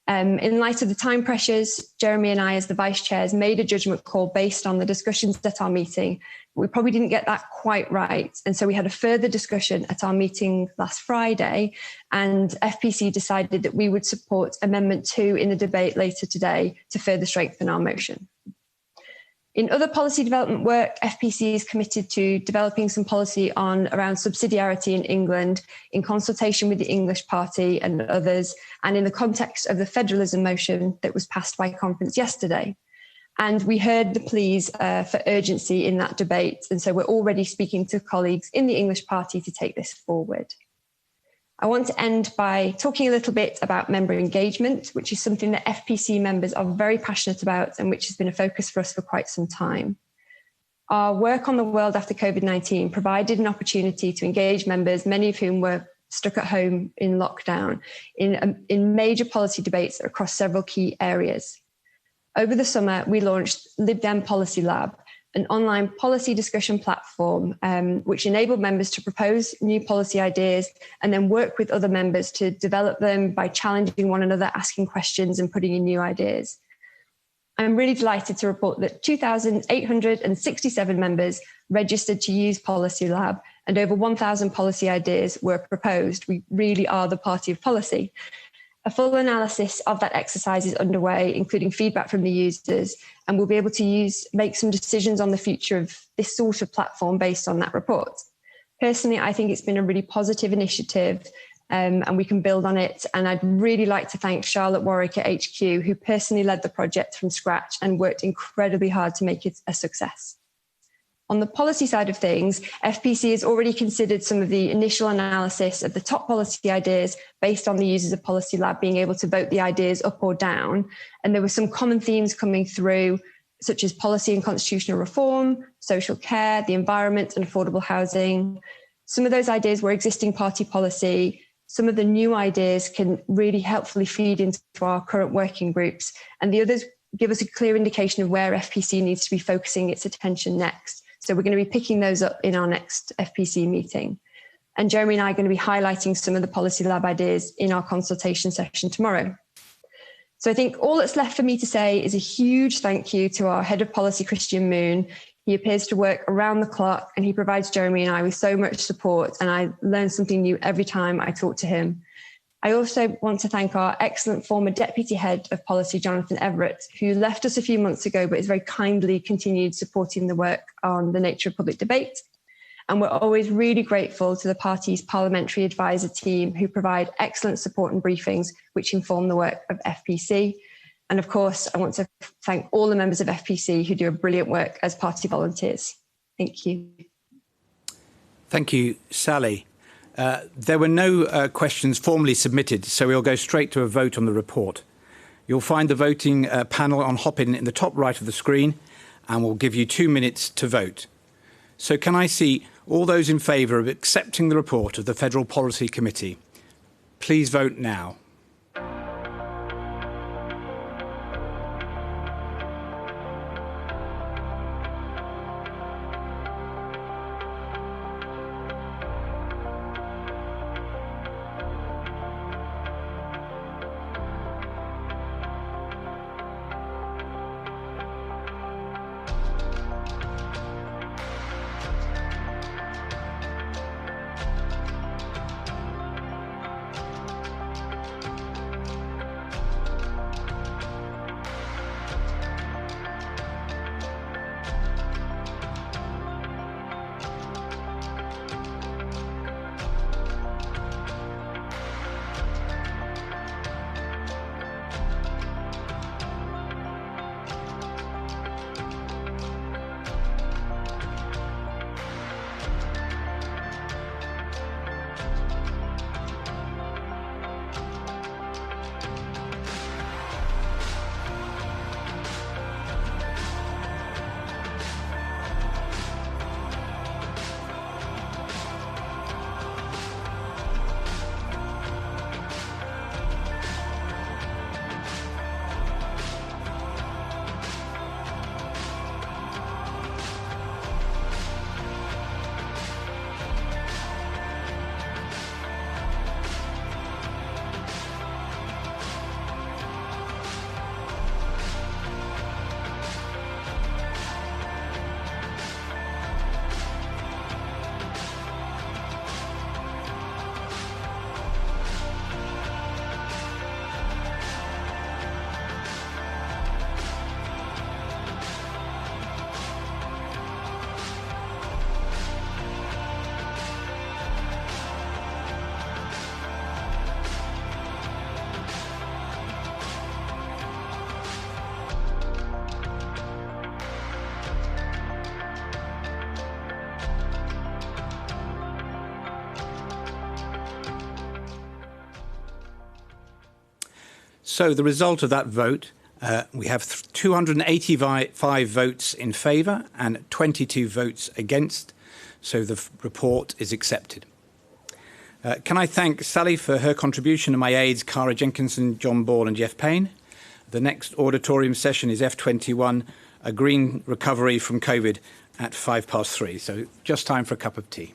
In light of the time pressures, Jeremy and I, as the vice chairs, made a judgment call based on the discussions at our meeting. We probably didn't get that quite right. And so we had a further discussion at our meeting last Friday, and FPC decided that we would support Amendment 2 in the debate later today to further strengthen our motion. In other policy development work, FPC is committed to developing some policy around subsidiarity in England in consultation with the English Party and others, and in the context of the federalism motion that was passed by conference yesterday. And we heard the pleas for urgency in that debate. And so we're already speaking to colleagues in the English Party to take this forward. I want to end by talking a little bit about member engagement, which is something that FPC members are very passionate about and which has been a focus for us for quite some time. Our work on the world after COVID-19 provided an opportunity to engage members, many of whom were stuck at home in lockdown, in major policy debates across several key areas. Over the summer, we launched Libdem Policy Lab, an online policy discussion platform which enabled members to propose new policy ideas and then work with other members to develop them by challenging one another, asking questions and putting in new ideas. I'm really delighted to report that 2,867 members registered to use Policy Lab and over 1,000 policy ideas were proposed. We really are the party of policy. A full analysis of that exercise is underway, including feedback from the users, and we'll be able to make some decisions on the future of this sort of platform based on that report. Personally, I think it's been a really positive initiative and we can build on it. And I'd really like to thank Charlotte Warwick at HQ, who personally led the project from scratch and worked incredibly hard to make it a success. On the policy side of things, FPC has already considered some of the initial analysis of the top policy ideas based on the users of Policy Lab being able to vote the ideas up or down. And there were some common themes coming through, such as policy and constitutional reform, social care, the environment and affordable housing. Some of those ideas were existing party policy. Some of the new ideas can really helpfully feed into our current working groups. And the others give us a clear indication of where FPC needs to be focusing its attention next. So we're going to be picking those up in our next FPC meeting. And Jeremy and I are going to be highlighting some of the Policy Lab ideas in our consultation session tomorrow. So I think all that's left for me to say is a huge thank you to our Head of Policy, Christian Moon. He appears to work around the clock and he provides Jeremy and I with so much support, and I learn something new every time I talk to him. I also want to thank our excellent former Deputy Head of Policy, Jonathan Everett, who left us a few months ago, but has very kindly continued supporting the work on the nature of public debate. And we're always really grateful to the party's parliamentary advisor team, who provide excellent support and briefings, which inform the work of FPC. And of course, I want to thank all the members of FPC who do a brilliant work as party volunteers. Thank you. Thank you, Sally. There were no questions formally submitted, so we'll go straight to a vote on the report. You'll find the voting panel on Hop-In in the top right of the screen, and we'll give you 2 minutes to vote. So can I see all those in favour of accepting the report of the Federal Policy Committee? Please vote now. So the result of that vote, we have 285 votes in favour and 22 votes against. So the report is accepted. Can I thank Sally for her contribution and my aides, Cara Jenkinson, John Ball and Jeff Payne. The next auditorium session is F21, a green recovery from COVID at 3:05. So just time for a cup of tea.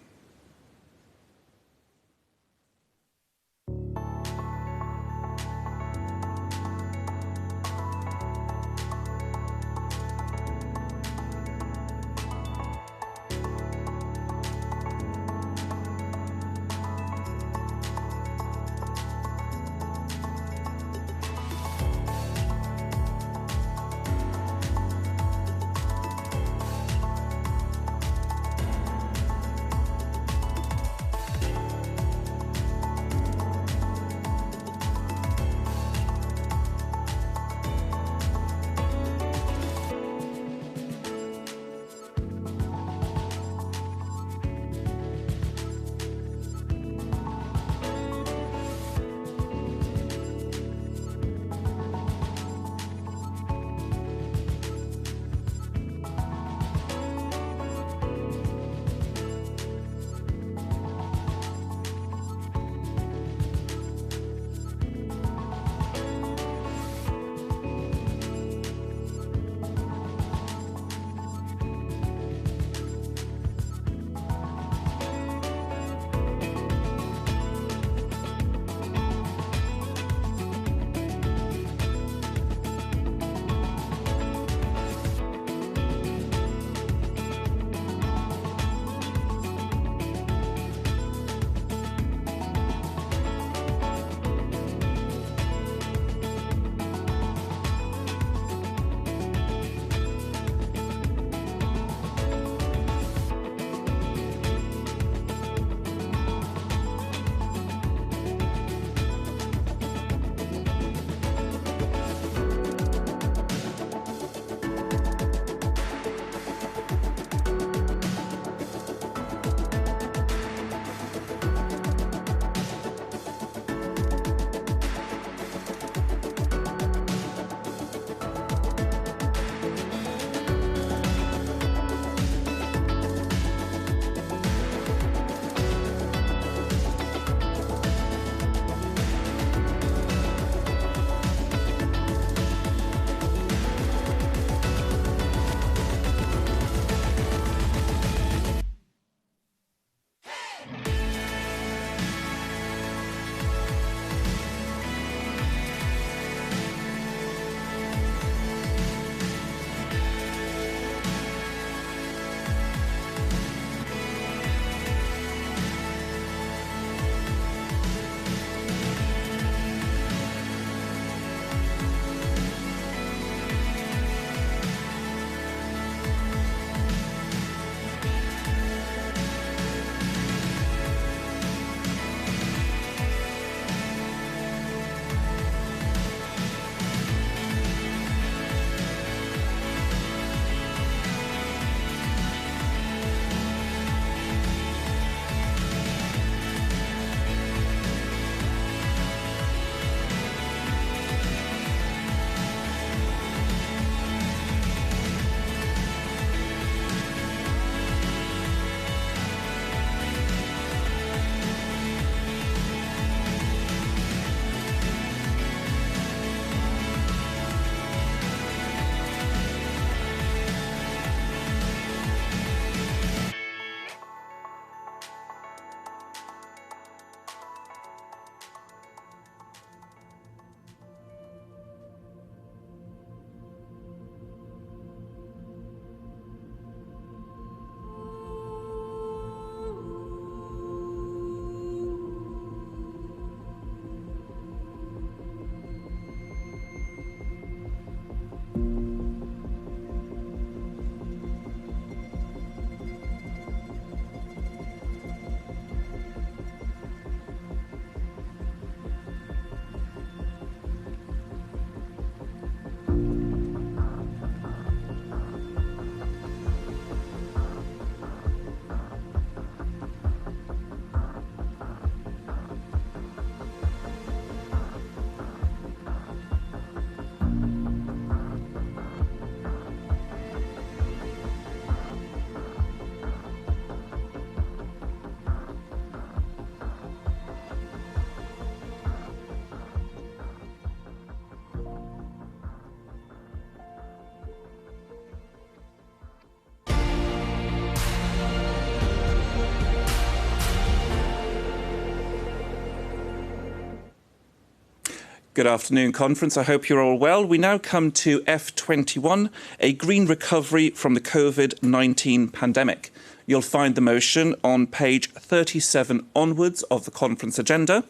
Good afternoon, conference. I hope you're all well. We now come to F21, a green recovery from the COVID-19 pandemic. You'll find the motion on page 37 onwards of the conference agenda.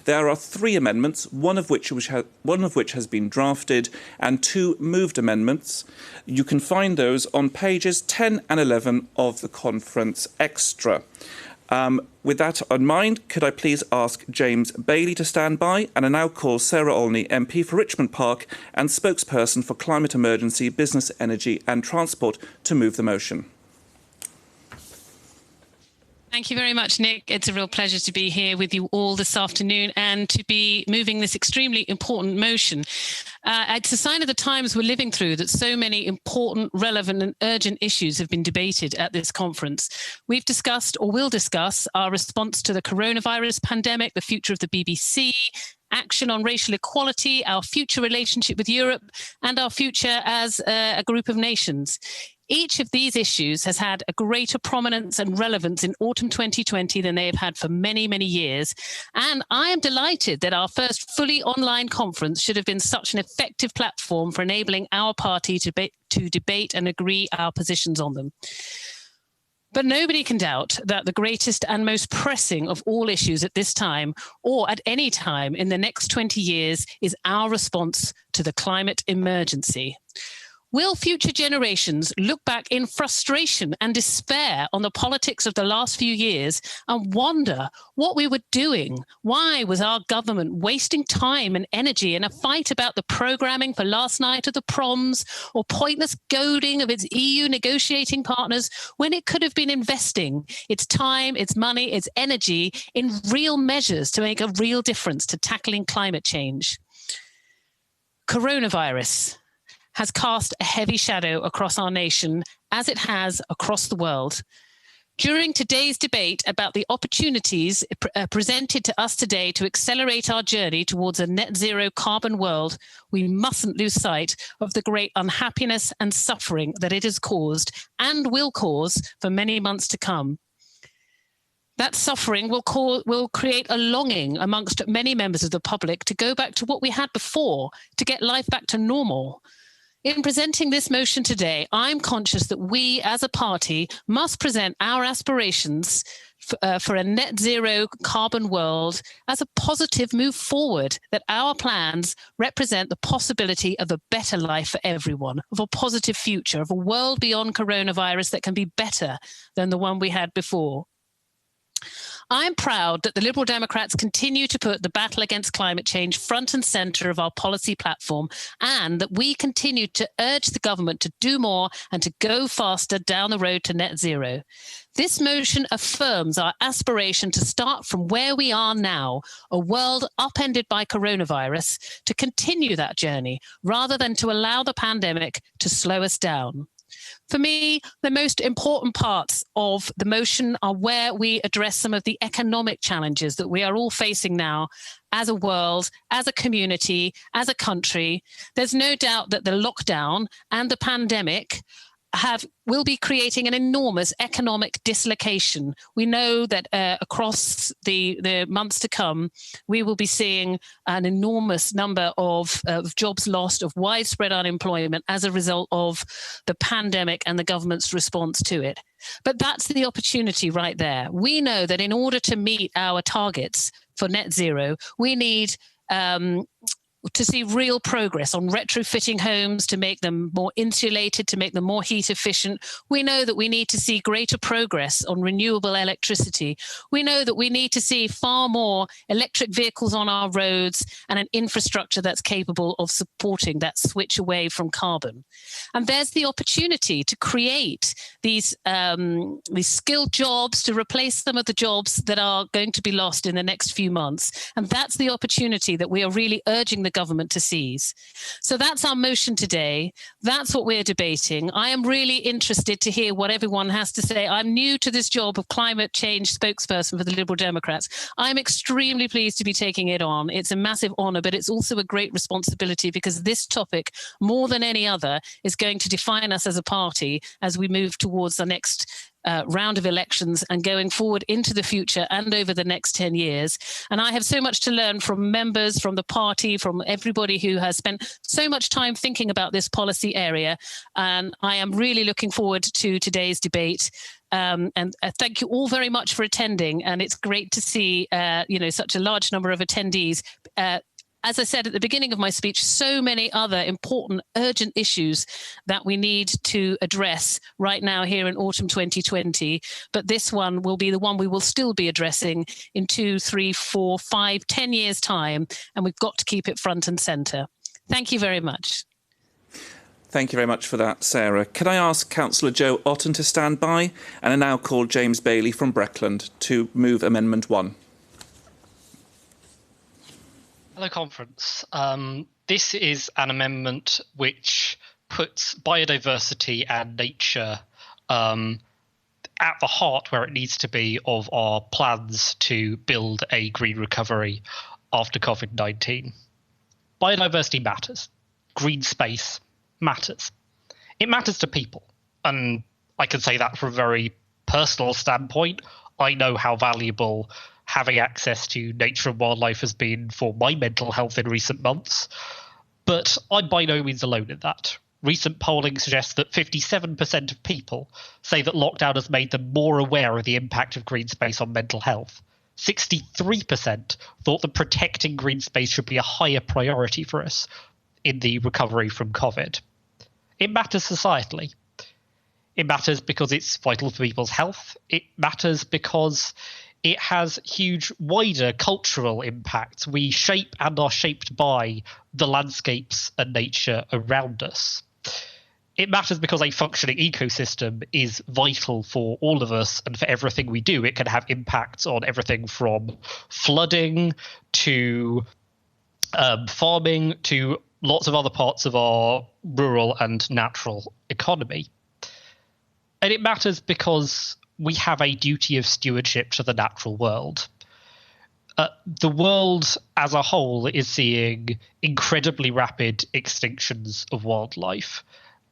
There are 3 amendments, one of which has been drafted, and 2 moved amendments. You can find those on pages 10 and 11 of the conference extra. With that in mind, could I please ask James Bailey to stand by? And I now call Sarah Olney, MP for Richmond Park and spokesperson for Climate Emergency, Business, Energy and Transport, to move the motion. Thank you very much, Nick. It's a real pleasure to be here with you all this afternoon and to be moving this extremely important motion. It's a sign of the times we're living through that so many important, relevant and urgent issues have been debated at this conference. We've discussed or will discuss our response to the coronavirus pandemic, the future of the BBC, action on racial equality, our future relationship with Europe, and our future as a group of nations. Each of these issues has had a greater prominence and relevance in autumn 2020 than they have had for many, many years. And I am delighted that our first fully online conference should have been such an effective platform for enabling our party to debate and agree our positions on them. But nobody can doubt that the greatest and most pressing of all issues at this time, or at any time in the next 20 years, is our response to the climate emergency. Will future generations look back in frustration and despair on the politics of the last few years and wonder what we were doing? Why was our government wasting time and energy in a fight about the programming for last night of the proms or pointless goading of its EU negotiating partners when it could have been investing its time, its money, its energy in real measures to make a real difference to tackling climate change? Coronavirus has cast a heavy shadow across our nation, as it has across the world. During today's debate about the opportunities presented to us today to accelerate our journey towards a net zero carbon world, we mustn't lose sight of the great unhappiness and suffering that it has caused and will cause for many months to come. That suffering will create a longing amongst many members of the public to go back to what we had before, to get life back to normal. In presenting this motion today, I'm conscious that we as a party must present our aspirations for a net zero carbon world as a positive move forward, that our plans represent the possibility of a better life for everyone, of a positive future, of a world beyond coronavirus that can be better than the one we had before. I'm proud that the Liberal Democrats continue to put the battle against climate change front and centre of our policy platform, and that we continue to urge the government to do more and to go faster down the road to net zero. This motion affirms our aspiration to start from where we are now, a world upended by coronavirus, to continue that journey rather than to allow the pandemic to slow us down. For me, the most important parts of the motion are where we address some of the economic challenges that we are all facing now as a world, as a community, as a country. There's no doubt that the lockdown and the pandemic will be creating an enormous economic dislocation. We know that across the months to come, we will be seeing an enormous number of jobs lost, of widespread unemployment as a result of the pandemic and the government's response to it. But that's the opportunity right there. We know that in order to meet our targets for net zero, we need to see real progress on retrofitting homes to make them more insulated, to make them more heat efficient. We know that we need to see greater progress on renewable electricity. We know that we need to see far more electric vehicles on our roads and an infrastructure that's capable of supporting that switch away from carbon. And there's the opportunity to create these skilled jobs to replace some of the jobs that are going to be lost in the next few months. And that's the opportunity that we are really urging the government to seize. So that's our motion today. That's what we're debating. I am really interested to hear what everyone has to say. I'm new to this job of climate change spokesperson for the Liberal Democrats. I'm extremely pleased to be taking it on. It's a massive honour, but it's also a great responsibility, because this topic, more than any other, is going to define us as a party as we move towards the next round of elections and going forward into the future and over the next 10 years. And I have so much to learn from members, from the party, from everybody who has spent so much time thinking about this policy area. And I am really looking forward to today's debate. And thank you all very much for attending. And it's great to see, such a large number of attendees. As I said at the beginning of my speech, so many other important, urgent issues that we need to address right now here in autumn 2020. But this one will be the one we will still be addressing in 2, 3, 4, 5, 10 years' time. And we've got to keep it front and centre. Thank you very much. Thank you very much for that, Sarah. Can I ask Councillor Joe Otten to stand by? And I now call James Bailey from Breckland to move Amendment 1. Hello, Conference. This is an amendment which puts biodiversity and nature at the heart where it needs to be of our plans to build a green recovery after COVID-19. Biodiversity matters. Green space matters. It matters to people. And I can say that from a very personal standpoint. I know how valuable having access to nature and wildlife has been for my mental health in recent months. But I'm by no means alone in that. Recent polling suggests that 57% of people say that lockdown has made them more aware of the impact of green space on mental health. 63% thought that protecting green space should be a higher priority for us in the recovery from COVID. It matters societally. It matters because it's vital for people's health. It matters because it has huge wider cultural impacts. We shape and are shaped by the landscapes and nature around us. It matters because a functioning ecosystem is vital for all of us and for everything we do. It can have impacts on everything from flooding to farming to lots of other parts of our rural and natural economy. And it matters because we have a duty of stewardship to the natural world. The world as a whole is seeing incredibly rapid extinctions of wildlife.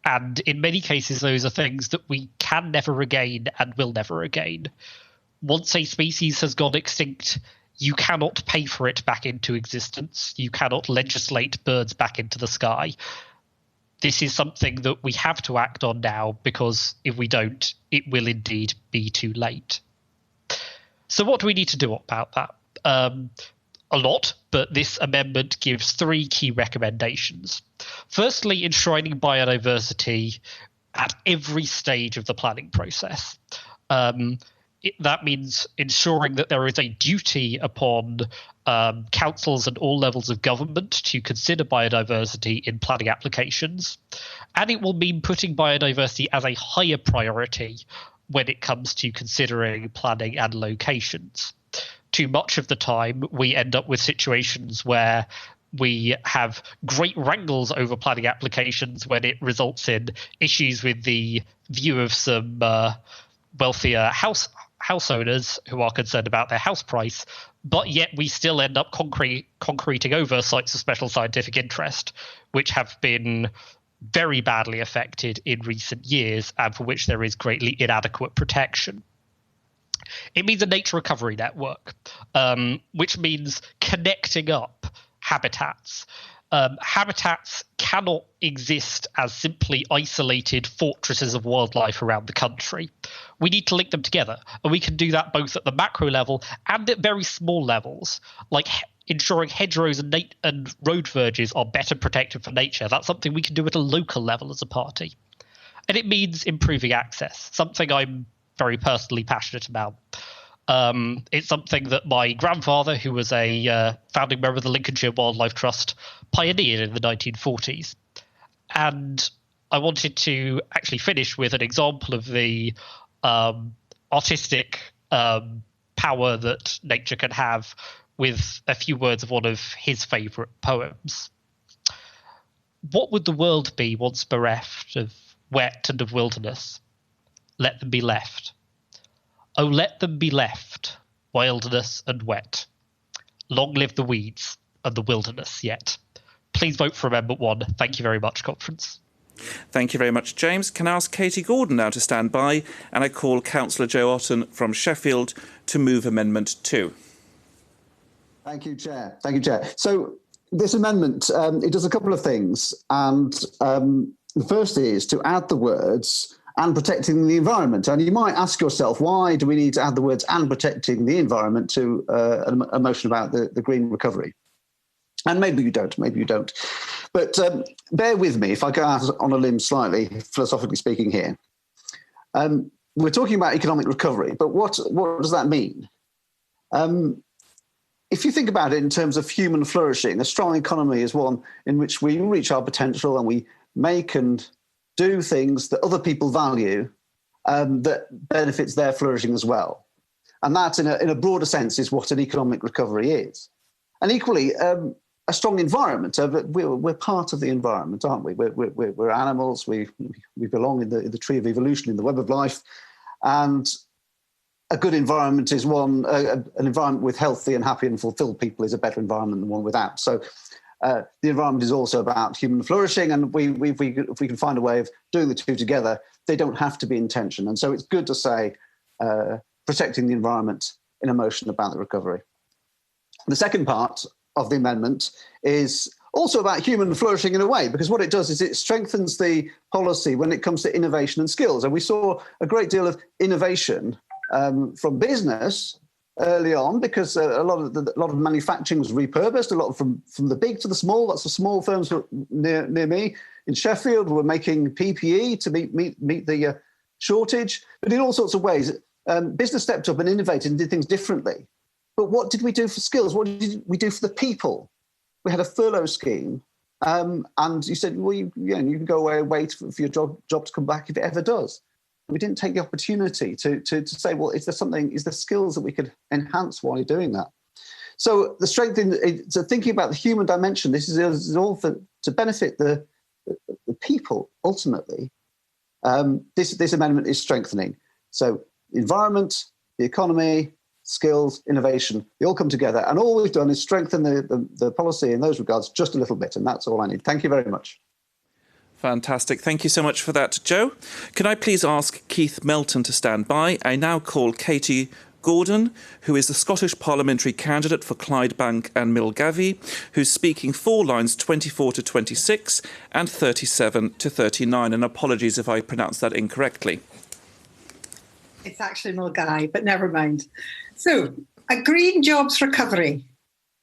And in many cases, those are things that we can never regain and will never regain. Once a species has gone extinct, you cannot pay for it back into existence. You cannot legislate birds back into the sky. This is something that we have to act on now, because if we don't, it will indeed be too late. So what do we need to do about that? A lot, but this amendment gives 3 key recommendations. Firstly, enshrining biodiversity at every stage of the planning process. That means ensuring that there is a duty upon councils and all levels of government to consider biodiversity in planning applications. And it will mean putting biodiversity as a higher priority when it comes to considering planning and locations. Too much of the time, we end up with situations where we have great wrangles over planning applications when it results in issues with the view of some wealthier house owners who are concerned about their house price, but yet we still end up concreting over sites of special scientific interest, which have been very badly affected in recent years and for which there is greatly inadequate protection. It means a nature recovery network, which means connecting up habitats. Habitats cannot exist as simply isolated fortresses of wildlife around the country. We need to link them together, and we can do that both at the macro level and at very small levels, like ensuring hedgerows and road verges are better protected for nature. That's something we can do at a local level as a party. And it means improving access, something I'm very personally passionate about. It's something that my grandfather, who was a founding member of the Lincolnshire Wildlife Trust, pioneered in the 1940s. And I wanted to actually finish with an example of the artistic power that nature can have with a few words of one of his favourite poems. What would the world be once bereft of wet and of wilderness? Let them be left. Oh, let them be left, wilderness and wet. Long live the weeds and the wilderness yet. Please vote for Amendment 1. Thank you very much, Conference. Thank you very much, James. Can I ask Katie Gordon now to stand by? And I call Councillor Joe Otten from Sheffield to move Amendment 2. Thank you, Chair. Thank you, Chair. So this amendment, it does a couple of things. And the first is to add the words "and protecting the environment." And you might ask yourself, why do we need to add the words "and protecting the environment" to a motion about the green recovery? And maybe you don't, But bear with me if I go out on a limb slightly, philosophically speaking here. We're talking about economic recovery, but what does that mean? If you think about it in terms of human flourishing, a strong economy is one in which we reach our potential and we make and do things that other people value that benefits their flourishing as well. And that, in a broader sense, is what an economic recovery is. And equally, a strong environment. We're part of the environment, aren't we? We're animals. We belong in the tree of evolution, in the web of life. And a good environment is an environment with healthy and happy and fulfilled people is a better environment than one without. So the environment is also about human flourishing. And if we can find a way of doing the two together, they don't have to be in tension. And so it's good to say protecting the environment in a motion about the recovery. The second part of the amendment is also about human flourishing in a way, because what it does is it strengthens the policy when it comes to innovation and skills. And we saw a great deal of innovation from business early on, because a lot of manufacturing was repurposed, a lot from the big to the small. Lots of small firms near me in Sheffield were making PPE to meet the shortage. But in all sorts of ways, business stepped up and innovated and did things differently. But what did we do for skills? What did we do for the people? We had a furlough scheme, and you said, well, you can go away and wait for your job to come back if it ever does. We didn't take the opportunity to say, well, is there skills that we could enhance while you're doing that? So the strength so thinking about the human dimension, this is all to benefit the people ultimately. This amendment is strengthening. So environment, the economy, skills, innovation, they all come together. And all we've done is strengthen the policy in those regards just a little bit. And that's all I need. Thank you very much. Fantastic. Thank you so much for that, Joe. Can I please ask Keith Melton to stand by? I now call Katie Gordon, who is the Scottish parliamentary candidate for Clydebank and Milgavie, who's speaking for lines 24 to 26 and 37 to 39. And apologies if I pronounced that incorrectly. It's actually Milgavie, but never mind. So, a green jobs recovery.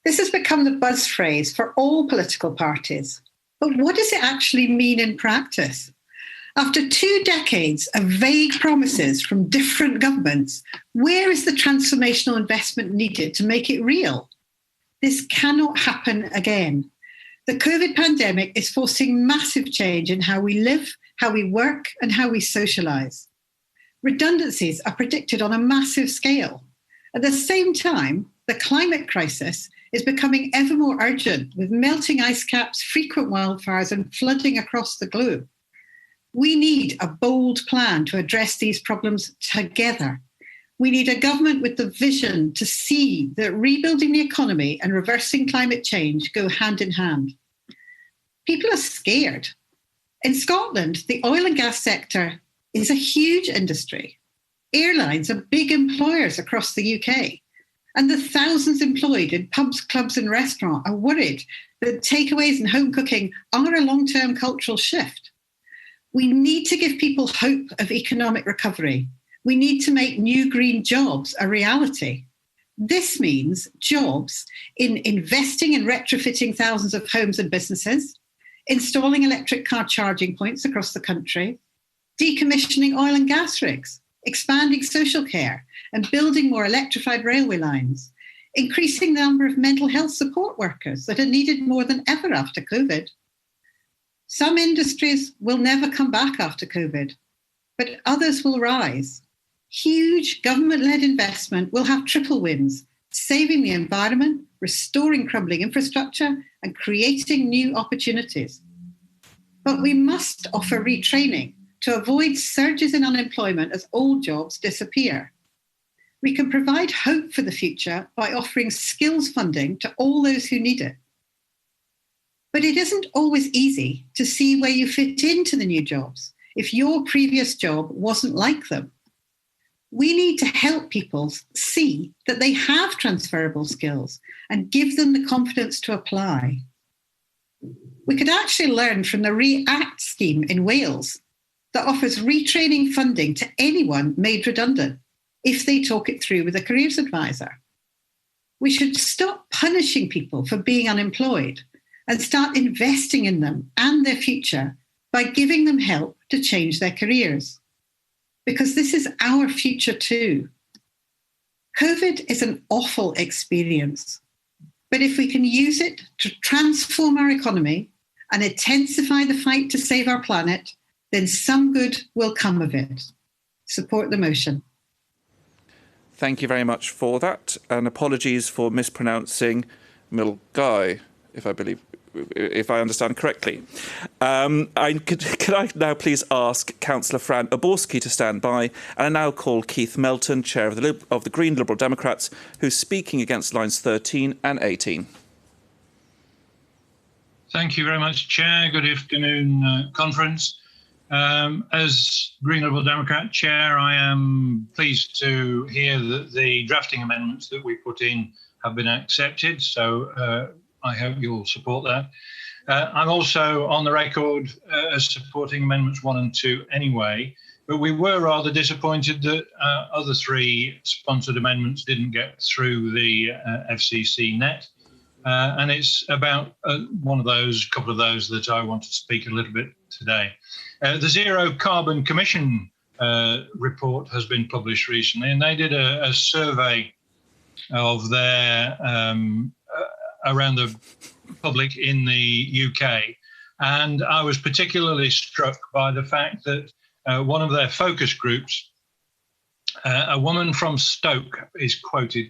This has become the buzz phrase for all political parties. But what does it actually mean in practice? After 2 decades of vague promises from different governments, where is the transformational investment needed to make it real? This cannot happen again. The COVID pandemic is forcing massive change in how we live, how we work, and how we socialise. Redundancies are predicted on a massive scale. At the same time, the climate crisis is becoming ever more urgent, with melting ice caps, frequent wildfires, and flooding across the globe. We need a bold plan to address these problems together. We need a government with the vision to see that rebuilding the economy and reversing climate change go hand in hand. People are scared. In Scotland, the oil and gas sector is a huge industry. Airlines are big employers across the UK. And the thousands employed in pubs, clubs and restaurants are worried that takeaways and home cooking are a long-term cultural shift. We need to give people hope of economic recovery. We need to make new green jobs a reality. This means jobs in investing and retrofitting thousands of homes and businesses, installing electric car charging points across the country, decommissioning oil and gas rigs, expanding social care and building more electrified railway lines, increasing the number of mental health support workers that are needed more than ever after COVID. Some industries will never come back after COVID, but others will rise. Huge government-led investment will have triple wins, saving the environment, restoring crumbling infrastructure, and creating new opportunities. But we must offer retraining to avoid surges in unemployment as old jobs disappear. We can provide hope for the future by offering skills funding to all those who need it. But it isn't always easy to see where you fit into the new jobs if your previous job wasn't like them. We need to help people see that they have transferable skills and give them the confidence to apply. We could actually learn from the REACT scheme in Wales that offers retraining funding to anyone made redundant if they talk it through with a careers advisor. We should stop punishing people for being unemployed and start investing in them and their future by giving them help to change their careers. Because this is our future too. COVID is an awful experience, but if we can use it to transform our economy and intensify the fight to save our planet, then some good will come of it. Support the motion. Thank you very much for that, and apologies for mispronouncing Milgai, if I understand correctly. Could I now please ask Councillor Fran Oborski to stand by, and I now call Keith Melton, Chair of the Green Liberal Democrats, who's speaking against lines 13 and 18. Thank you very much, Chair. Good afternoon, conference. As Green Liberal Democrat Chair, I am pleased to hear that the drafting amendments that we put in have been accepted, so I hope you'll support that. I'm also on the record as supporting Amendments 1 and 2 anyway, but we were rather disappointed that other three sponsored amendments didn't get through the FCC net. And it's about couple of those that I want to speak a little bit today. The Zero Carbon Commission report has been published recently, and they did a survey of their around the public in the UK. And I was particularly struck by the fact that one of their focus groups, a woman from Stoke, is quoted,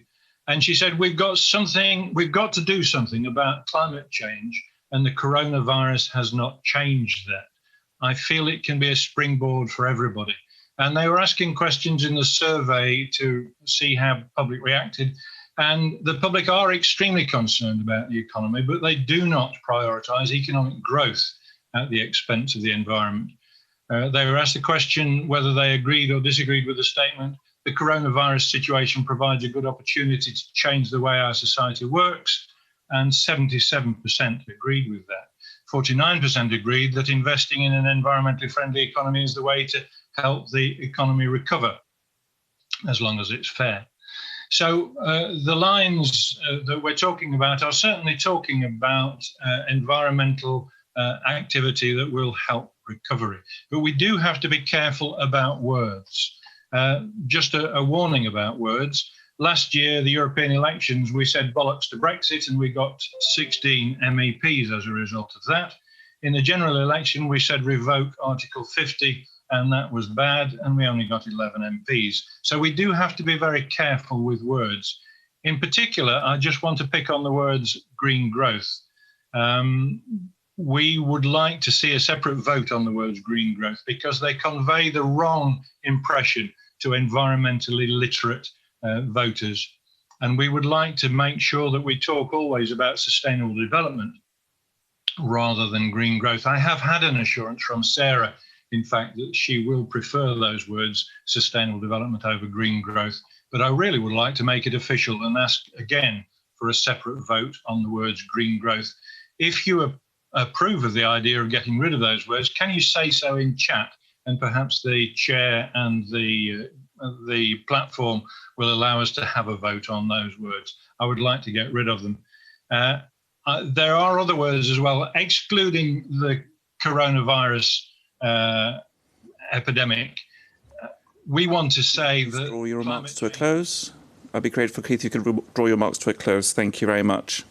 and she said, we've got to do something about climate change, and the coronavirus has not changed that. I feel it can be a springboard for everybody. And they were asking questions in the survey to see how the public reacted. And the public are extremely concerned about the economy, but they do not prioritise economic growth at the expense of the environment. They were asked the question whether they agreed or disagreed with the statement, the coronavirus situation provides a good opportunity to change the way our society works, and 77% agreed with that. 49% agreed that investing in an environmentally friendly economy is the way to help the economy recover, as long as it's fair. So the lines that we're talking about are certainly talking about environmental activity that will help recovery. But we do have to be careful about words. Just a warning about words. Last year, the European elections, we said bollocks to Brexit, and we got 16 MEPs as a result of that. In the general election, we said revoke Article 50, and that was bad, and we only got 11 MPs. So we do have to be very careful with words. In particular, I just want to pick on the words green growth. We would like to see a separate vote on the words green growth because they convey the wrong impression to environmentally literate voters. And we would like to make sure that we talk always about sustainable development rather than green growth. I have had an assurance from Sarah, in fact, that she will prefer those words, sustainable development over green growth. But I really would like to make it official and ask again for a separate vote on the words green growth. If you approve of the idea of getting rid of those words, can you say so in chat? And perhaps the chair and the platform will allow us to have a vote on those words. I would like to get rid of them. There are other words as well, excluding the coronavirus epidemic. We want to say that... Draw your remarks to a close. I'd be grateful, Keith, you could draw your remarks to a close. Thank you very much.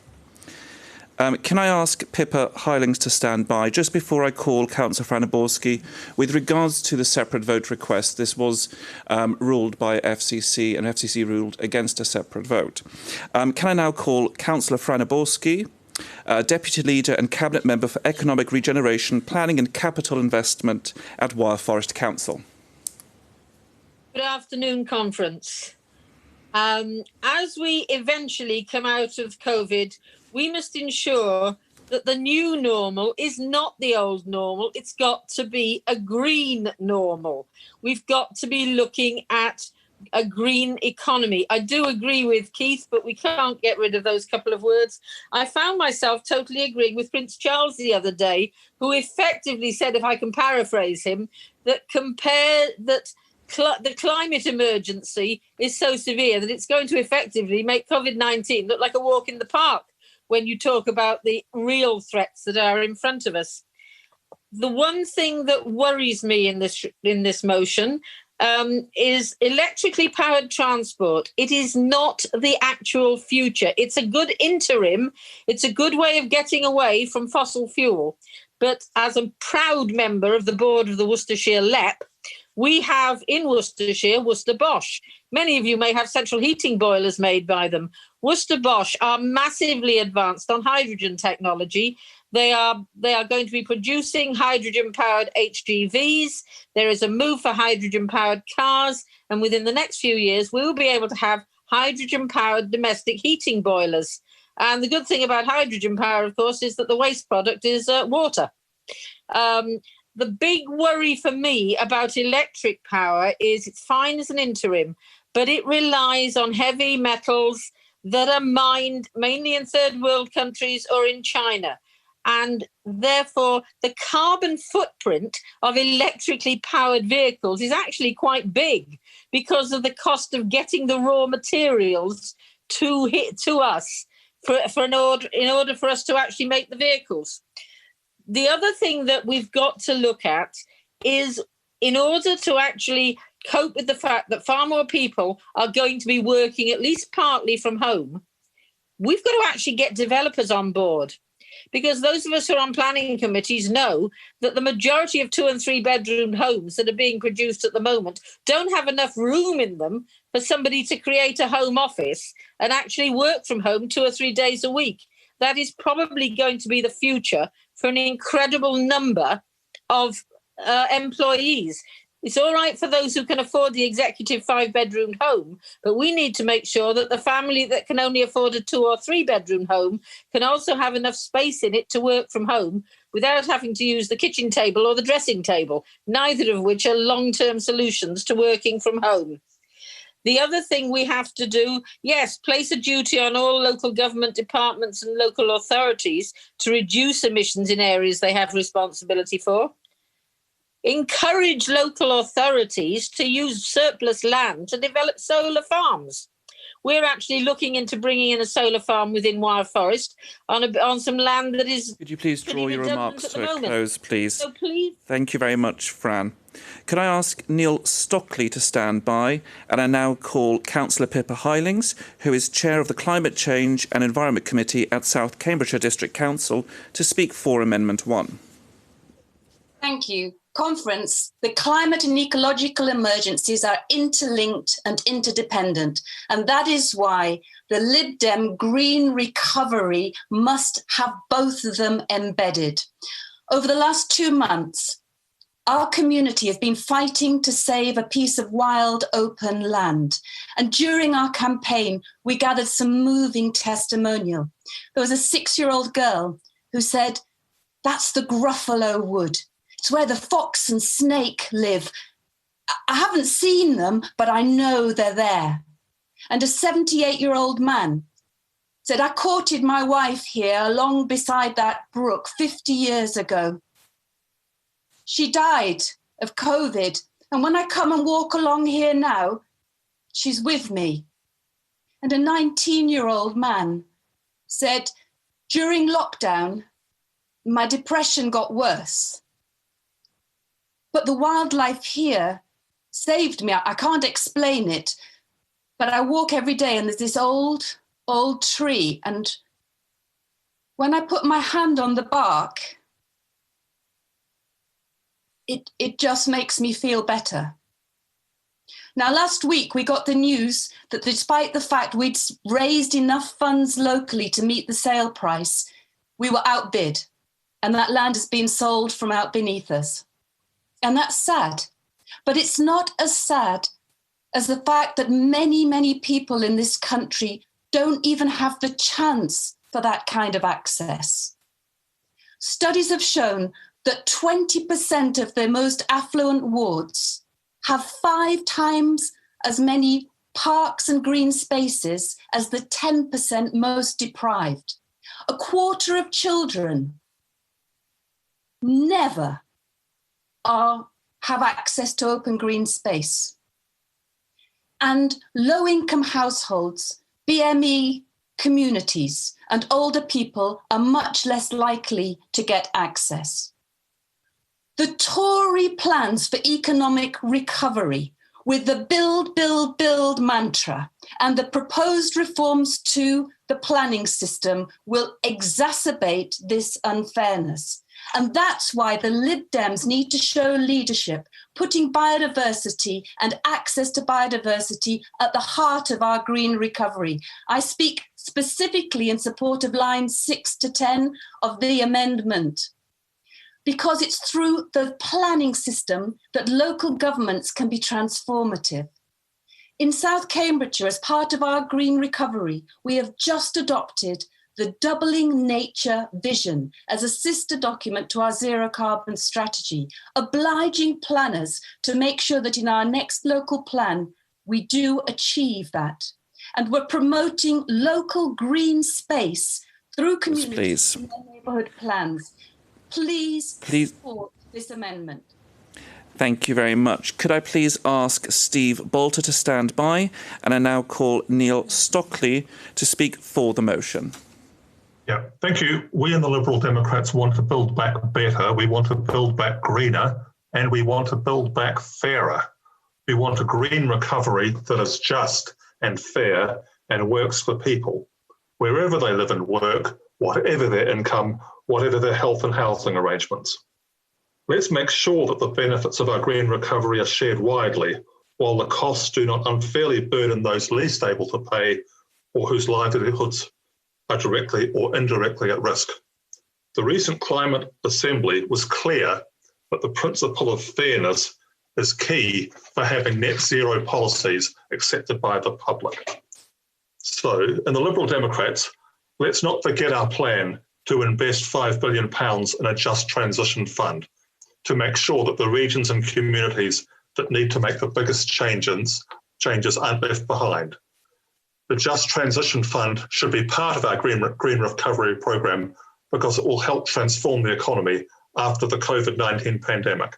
Can I ask Pippa Hylings to stand by just before I call Councillor Fran Oborski? With regards to the separate vote request, this was ruled by FCC, and FCC ruled against a separate vote. Can I now call Councillor Fran Oborski, Deputy Leader and Cabinet Member for Economic Regeneration, Planning and Capital Investment at Wyre Forest Council? Good afternoon, conference. As we eventually come out of COVID, we must ensure that the new normal is not the old normal. It's got to be a green normal. We've got to be looking at a green economy. I do agree with Keith, but we can't get rid of those couple of words. I found myself totally agreeing with Prince Charles the other day, who effectively said, if I can paraphrase him, that the climate emergency is so severe that it's going to effectively make COVID-19 look like a walk in the park when you talk about the real threats that are in front of us. The one thing that worries me in this motion is electrically powered transport. It is not the actual future. It's a good interim. It's a good way of getting away from fossil fuel. But as a proud member of the board of the Worcestershire LEP, we have in Worcestershire, Worcester Bosch. Many of you may have central heating boilers made by them. Worcester Bosch are massively advanced on hydrogen technology. They are going to be producing hydrogen-powered HGVs. There is a move for hydrogen-powered cars. And within the next few years, we will be able to have hydrogen-powered domestic heating boilers. And the good thing about hydrogen power, of course, is that the waste product is water. The big worry for me about electric power is it's fine as an interim, but it relies on heavy metals that are mined mainly in third world countries or in China. And therefore, the carbon footprint of electrically powered vehicles is actually quite big because of the cost of getting the raw materials to us in order for us to actually make the vehicles. The other thing that we've got to look at is, in order to actually cope with the fact that far more people are going to be working at least partly from home, we've got to actually get developers on board. Because those of us who are on planning committees know that the majority of 2- and 3-bedroom homes that are being produced at the moment don't have enough room in them for somebody to create a home office and actually work from home 2 or 3 days a week. That is probably going to be the future for an incredible number of employees. It's all right for those who can afford the executive 5-bedroom home, but we need to make sure that the family that can only afford a 2- or 3-bedroom home can also have enough space in it to work from home without having to use the kitchen table or the dressing table, neither of which are long-term solutions to working from home. The other thing we have to do, yes, place a duty on all local government departments and local authorities to reduce emissions in areas they have responsibility for. Encourage local authorities to use surplus land to develop solar farms. We're actually looking into bringing in a solar farm within Wyre Forest on some land that is... Could you please draw your remarks to a close, please? So please. Thank you very much, Fran. Could I ask Neil Stockley to stand by? And I now call Councillor Pippa Hylings, who is Chair of the Climate Change and Environment Committee at South Cambridgeshire District Council, to speak for Amendment 1. Thank you. Conference, the climate and ecological emergencies are interlinked and interdependent, and that is why the Lib Dem green recovery must have both of them embedded. Over the last 2 months, our community have been fighting to save a piece of wild, open land. And during our campaign, we gathered some moving testimonial. There was a 6-year-old girl who said, "That's the Gruffalo Wood. It's where the fox and snake live. I haven't seen them, but I know they're there." And a 78-year-old man said, "I courted my wife here along beside that brook 50 years ago. She died of COVID, and when I come and walk along here now, she's with me." And a 19-year-old man said, "During lockdown, my depression got worse. But the wildlife here saved me. I can't explain it, but I walk every day and there's this old tree. And when I put my hand on the bark, it just makes me feel better." Now, last week, we got the news that despite the fact we'd raised enough funds locally to meet the sale price, we were outbid, and that land has been sold from out beneath us. And that's sad. But it's not as sad as the fact that many, many people in this country don't even have the chance for that kind of access. Studies have shown that 20% of the most affluent wards have 5 times as many parks and green spaces as the 10% most deprived. A quarter of children never have access to open green space. And low-income households, BME communities, and older people are much less likely to get access. The Tory plans for economic recovery with the build, build, build mantra and the proposed reforms to the planning system will exacerbate this unfairness. And that's why the Lib Dems need to show leadership, putting biodiversity and access to biodiversity at the heart of our green recovery. I speak specifically in support of lines 6 to 10 of the amendment, because it's through the planning system that local governments can be transformative. In South Cambridgeshire, as part of our green recovery, we have just adopted the Doubling Nature Vision as a sister document to our zero carbon strategy, obliging planners to make sure that in our next local plan, we do achieve that. And we're promoting local green space through communities and neighbourhood plans. Please support this amendment. Thank you very much. Could I please ask Steve Bolter to stand by? And I now call Neil Stockley to speak for the motion. Yeah, thank you. We in the Liberal Democrats want to build back better, we want to build back greener, and we want to build back fairer. We want a green recovery that is just and fair and works for people, wherever they live and work, whatever their income, whatever their health and housing arrangements. Let's make sure that the benefits of our green recovery are shared widely, while the costs do not unfairly burden those least able to pay or whose livelihoods are directly or indirectly at risk. The recent Climate Assembly was clear that the principle of fairness is key for having net zero policies accepted by the public. So, in the Liberal Democrats, let's not forget our plan to invest £5 billion in a just transition fund to make sure that the regions and communities that need to make the biggest changes aren't left behind. The Just Transition Fund should be part of our green recovery program because it will help transform the economy after the COVID-19 pandemic.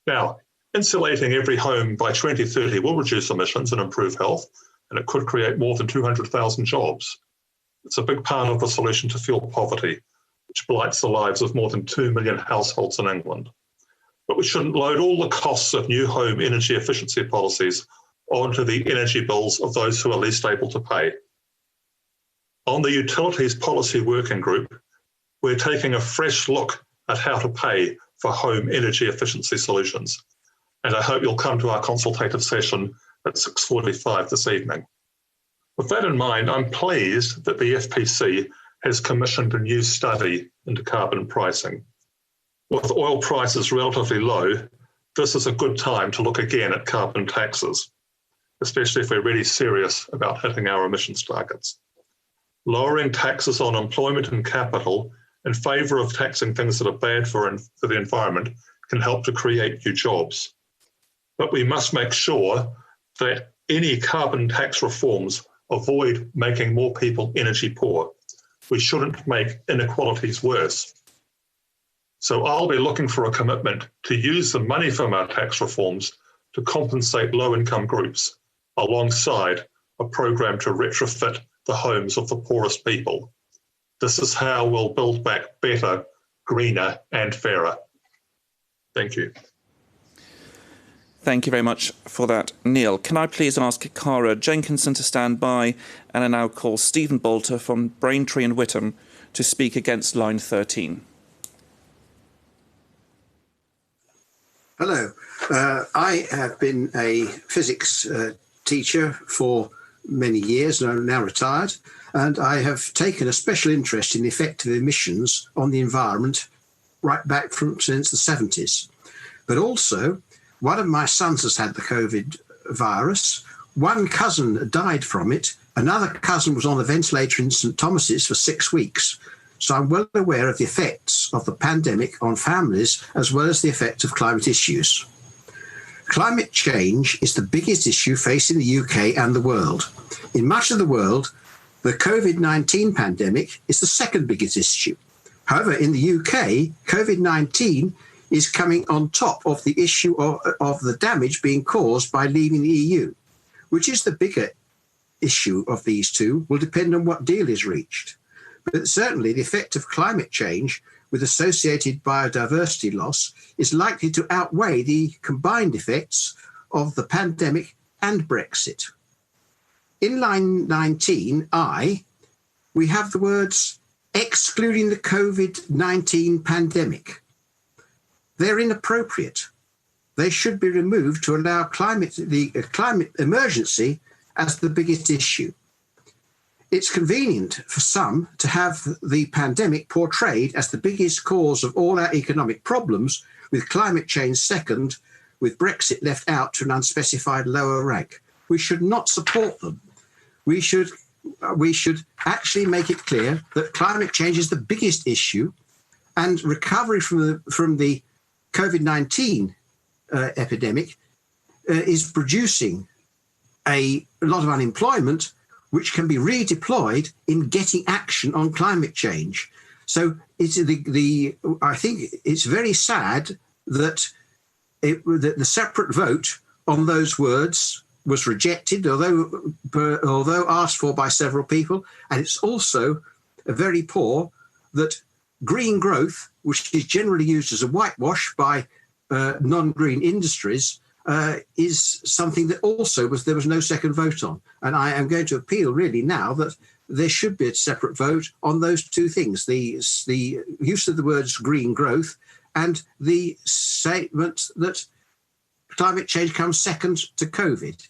Now, insulating every home by 2030 will reduce emissions and improve health, and it could create more than 200,000 jobs. It's a big part of the solution to fuel poverty, which blights the lives of more than 2 million households in England. But we shouldn't load all the costs of new home energy efficiency policies onto the energy bills of those who are least able to pay. On the Utilities Policy Working Group, we're taking a fresh look at how to pay for home energy efficiency solutions. And I hope you'll come to our consultative session at 6:45 this evening. With that in mind, I'm pleased that the FPC has commissioned a new study into carbon pricing. With oil prices relatively low, this is a good time to look again at carbon taxes, especially if we're really serious about hitting our emissions targets. Lowering taxes on employment and capital in favour of taxing things that are bad for the environment can help to create new jobs. But we must make sure that any carbon tax reforms avoid making more people energy poor. We shouldn't make inequalities worse. So I'll be looking for a commitment to use the money from our tax reforms to compensate low-income groups, alongside a program to retrofit the homes of the poorest people. This is how we'll build back better, greener and fairer. Thank you. Thank you very much for that, Neil. Can I please ask Cara Jenkinson to stand by, and I now call Stephen Bolter from Braintree and Whittam to speak against line 13. Hello. I have been a physics teacher for many years, and I'm now retired, and I have taken a special interest in the effect of emissions on the environment right back since the 70s. But also, one of my sons has had the COVID virus. One cousin died from it. Another cousin was on a ventilator in St Thomas's for 6 weeks. so I'm well aware of the effects of the pandemic on families as well as the effect of climate issues. Climate change is the biggest issue facing the UK and the world. In much of the world, the COVID-19 pandemic is the second biggest issue. However, in the UK, COVID-19 is coming on top of the issue of the damage being caused by leaving the EU. Which is the bigger issue of these two will depend on what deal is reached. But certainly the effect of climate change with associated biodiversity loss is likely to outweigh the combined effects of the pandemic and Brexit. In line 19I, we have the words excluding the COVID-19 pandemic. They're inappropriate. They should be removed to allow the climate emergency as the biggest issue. It's convenient for some to have the pandemic portrayed as the biggest cause of all our economic problems, with climate change second, with Brexit left out to an unspecified lower rank. We should not support them. We should actually make it clear that climate change is the biggest issue, and recovery from the COVID-19 epidemic is producing a lot of unemployment, which can be redeployed in getting action on climate change. So it's I think it's very sad that the separate vote on those words was rejected, although asked for by several people. And it's also very poor that green growth, which is generally used as a whitewash by non-green industries, is something that also there was no second vote on. And I am going to appeal really now that there should be a separate vote on those two things, the use of the words green growth and the statement that climate change comes second to COVID.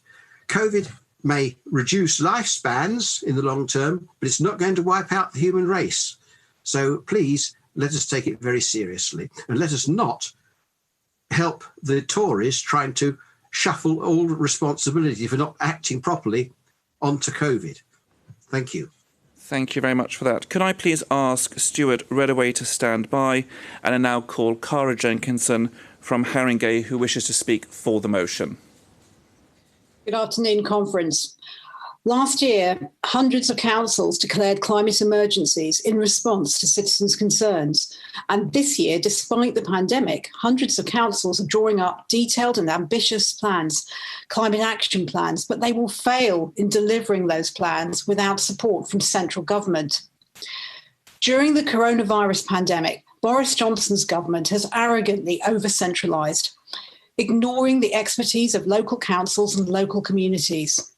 COVID may reduce lifespans in the long term, but it's not going to wipe out the human race. So please, let us take it very seriously, and let us not help the Tories trying to shuffle all responsibility for not acting properly onto COVID. Thank you. Thank you very much for that. Could I please ask Stuart Redaway to stand by, and I now call Cara Jenkinson from Haringey, who wishes to speak for the motion. Good afternoon, conference. Last year, hundreds of councils declared climate emergencies in response to citizens' concerns. And this year, despite the pandemic, hundreds of councils are drawing up detailed and ambitious plans, climate action plans, but they will fail in delivering those plans without support from central government. During the coronavirus pandemic, Boris Johnson's government has arrogantly over-centralised, ignoring the expertise of local councils and local communities.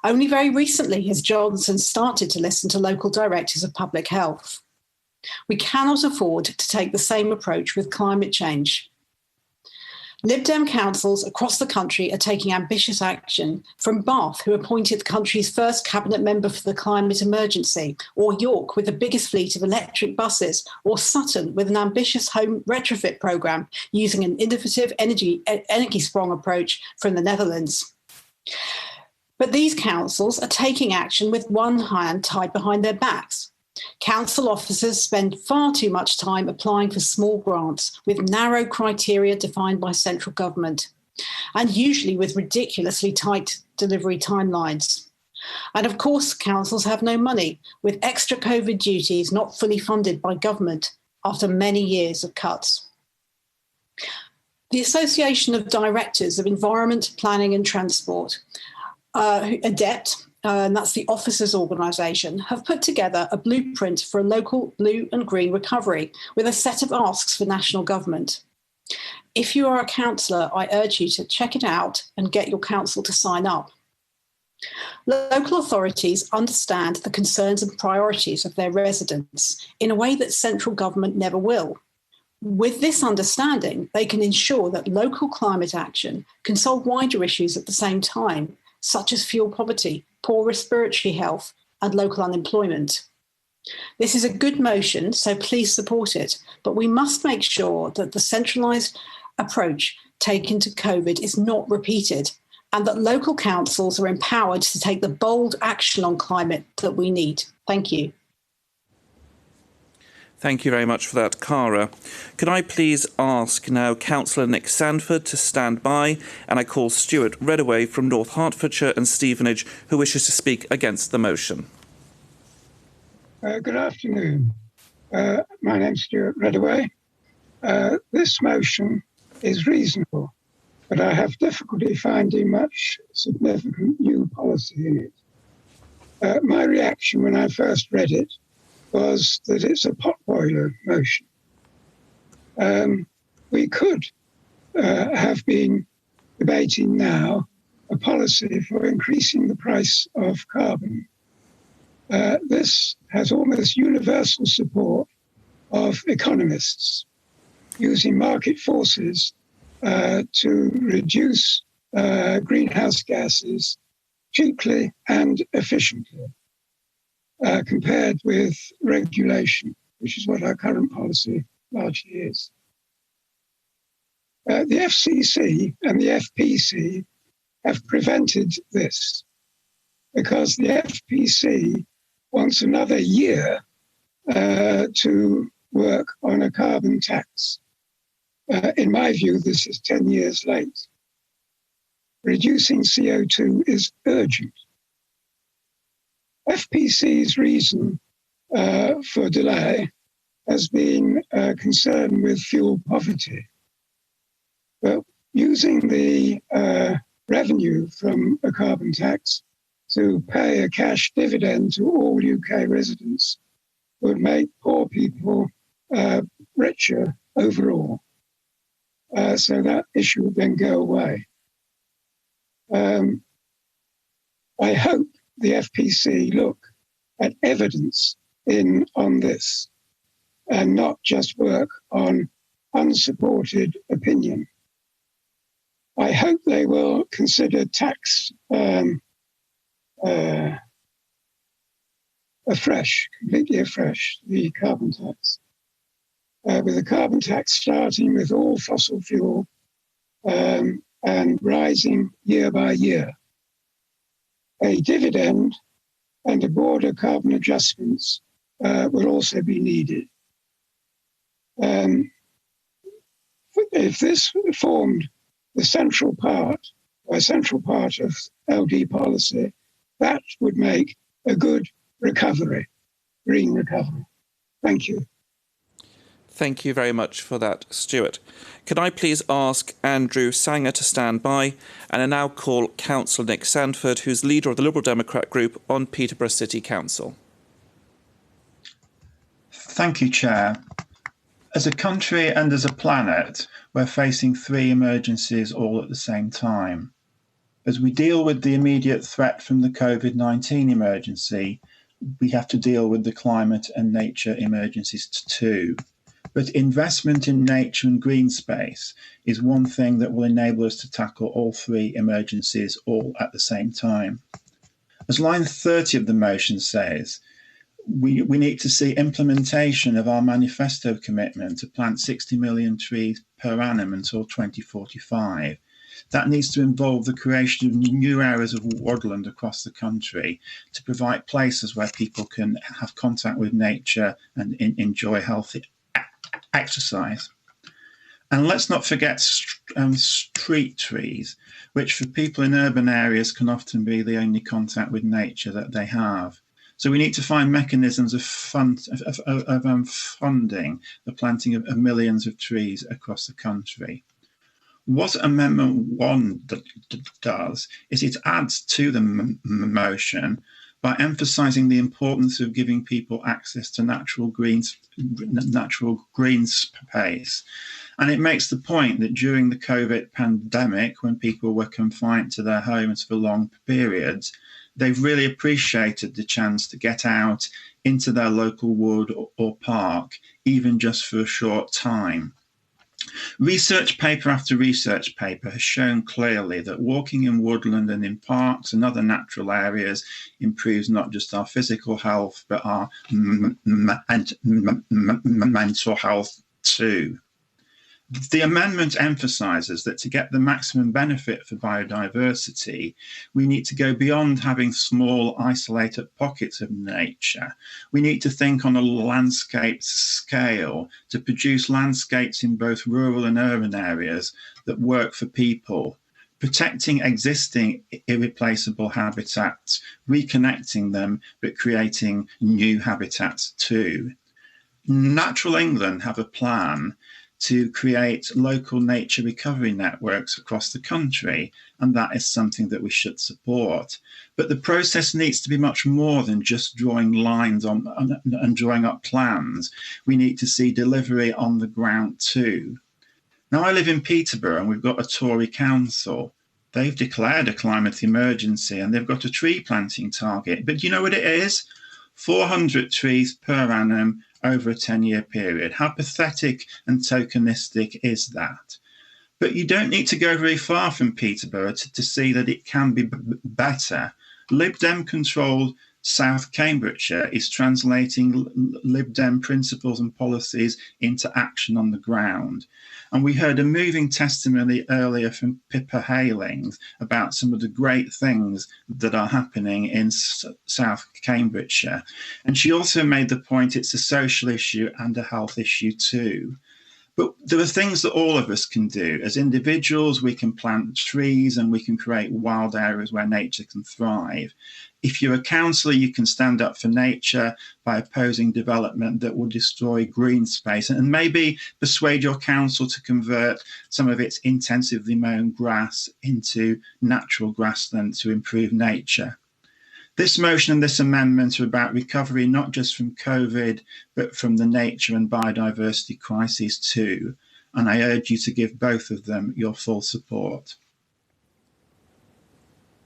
Only very recently has Johnson started to listen to local directors of public health. We cannot afford to take the same approach with climate change. Libdem councils across the country are taking ambitious action, from Bath, who appointed the country's first cabinet member for the climate emergency, or York with the biggest fleet of electric buses, or Sutton with an ambitious home retrofit programme using an innovative energy sprong approach from the Netherlands. But these councils are taking action with one hand tied behind their backs. Council officers spend far too much time applying for small grants with narrow criteria defined by central government, and usually with ridiculously tight delivery timelines. And of course, councils have no money, with extra COVID duties not fully funded by government after many years of cuts. The Association of Directors of Environment, Planning and Transport, ADEPT, and that's the officers' organisation, have put together a blueprint for a local blue and green recovery with a set of asks for national government. If you are a councillor, I urge you to check it out and get your council to sign up. Local authorities understand the concerns and priorities of their residents in a way that central government never will. With this understanding, they can ensure that local climate action can solve wider issues at the same time, such as fuel poverty, poor respiratory health, and local unemployment. This is a good motion, so please support it, but we must make sure that the centralised approach taken to COVID is not repeated, and that local councils are empowered to take the bold action on climate that we need. Thank you. Thank you very much for that, Cara. Can I please ask now Councillor Nick Sandford to stand by, and I call Stuart Redaway from North Hertfordshire and Stevenage, who wishes to speak against the motion. Good afternoon. My name's Stuart Redaway. This motion is reasonable, but I have difficulty finding much significant new policy in it. My reaction when I first read it was that it's a potboiler motion. We could have been debating now a policy for increasing the price of carbon. This has almost universal support of economists using market forces to reduce greenhouse gases cheaply and efficiently, compared with regulation, which is what our current policy largely is. The FCC and the FPC have prevented this because the FPC wants another year to work on a carbon tax. In my view, this is 10 years late. Reducing CO2 is urgent. FPC's reason for delay has been concern with fuel poverty. But using the revenue from a carbon tax to pay a cash dividend to all UK residents would make poor people richer overall. So that issue would then go away. I hope the FPC look at evidence on this and not just work on unsupported opinion. I hope they will consider tax completely afresh, the carbon tax. With the carbon tax starting with all fossil fuel and rising year by year. A dividend and a border carbon adjustments will also be needed. If this formed the central part of LD policy, that would make a good recovery, green recovery. Thank you. Thank you very much for that, Stuart. Could I please ask Andrew Sanger to stand by, and I now call Councillor Nick Sandford, who's leader of the Liberal Democrat group on Peterborough City Council. Thank you, Chair. As a country and as a planet, we're facing 3 emergencies all at the same time. As we deal with the immediate threat from the COVID-19 emergency, we have to deal with the climate and nature emergencies too. But investment in nature and green space is one thing that will enable us to tackle all 3 emergencies all at the same time. As line 30 of the motion says, we need to see implementation of our manifesto commitment to plant 60 million trees per annum until 2045. That needs to involve the creation of new areas of woodland across the country to provide places where people can have contact with nature and enjoy healthy exercise. And let's not forget street trees, which for people in urban areas can often be the only contact with nature that they have. So we need to find mechanisms of funding the planting of millions of trees across the country. What Amendment 1 does is it adds to the motion by emphasising the importance of giving people access to natural green space. And it makes the point that during the COVID pandemic, when people were confined to their homes for long periods, they've really appreciated the chance to get out into their local wood or park, even just for a short time. Research paper after research paper has shown clearly that walking in woodland and in parks and other natural areas improves not just our physical health, but our mental health too. The amendment emphasises that to get the maximum benefit for biodiversity, we need to go beyond having small, isolated pockets of nature. We need to think on a landscape scale to produce landscapes in both rural and urban areas that work for people, protecting existing irreplaceable habitats, reconnecting them, but creating new habitats too. Natural England have a plan to create local nature recovery networks across the country, and that is something that we should support. But the process needs to be much more than just drawing lines on and drawing up plans. We need to see delivery on the ground too. Now, I live in Peterborough and we've got a Tory council. They've declared a climate emergency and they've got a tree planting target. But do you know what it is? 400 trees per annum over a 10-year period. How pathetic and tokenistic is that? But you don't need to go very far from Peterborough to see that it can be better. Libdem controlled South Cambridgeshire is translating Lib Dem principles and policies into action on the ground. And we heard a moving testimony earlier from Pippa Halings about some of the great things that are happening in South Cambridgeshire. And she also made the point it's a social issue and a health issue too. But there are things that all of us can do. As individuals, we can plant trees and we can create wild areas where nature can thrive. If you're a councillor, you can stand up for nature by opposing development that will destroy green space and maybe persuade your council to convert some of its intensively mown grass into natural grassland to improve nature. This motion and this amendment are about recovery, not just from COVID, but from the nature and biodiversity crises too. And I urge you to give both of them your full support.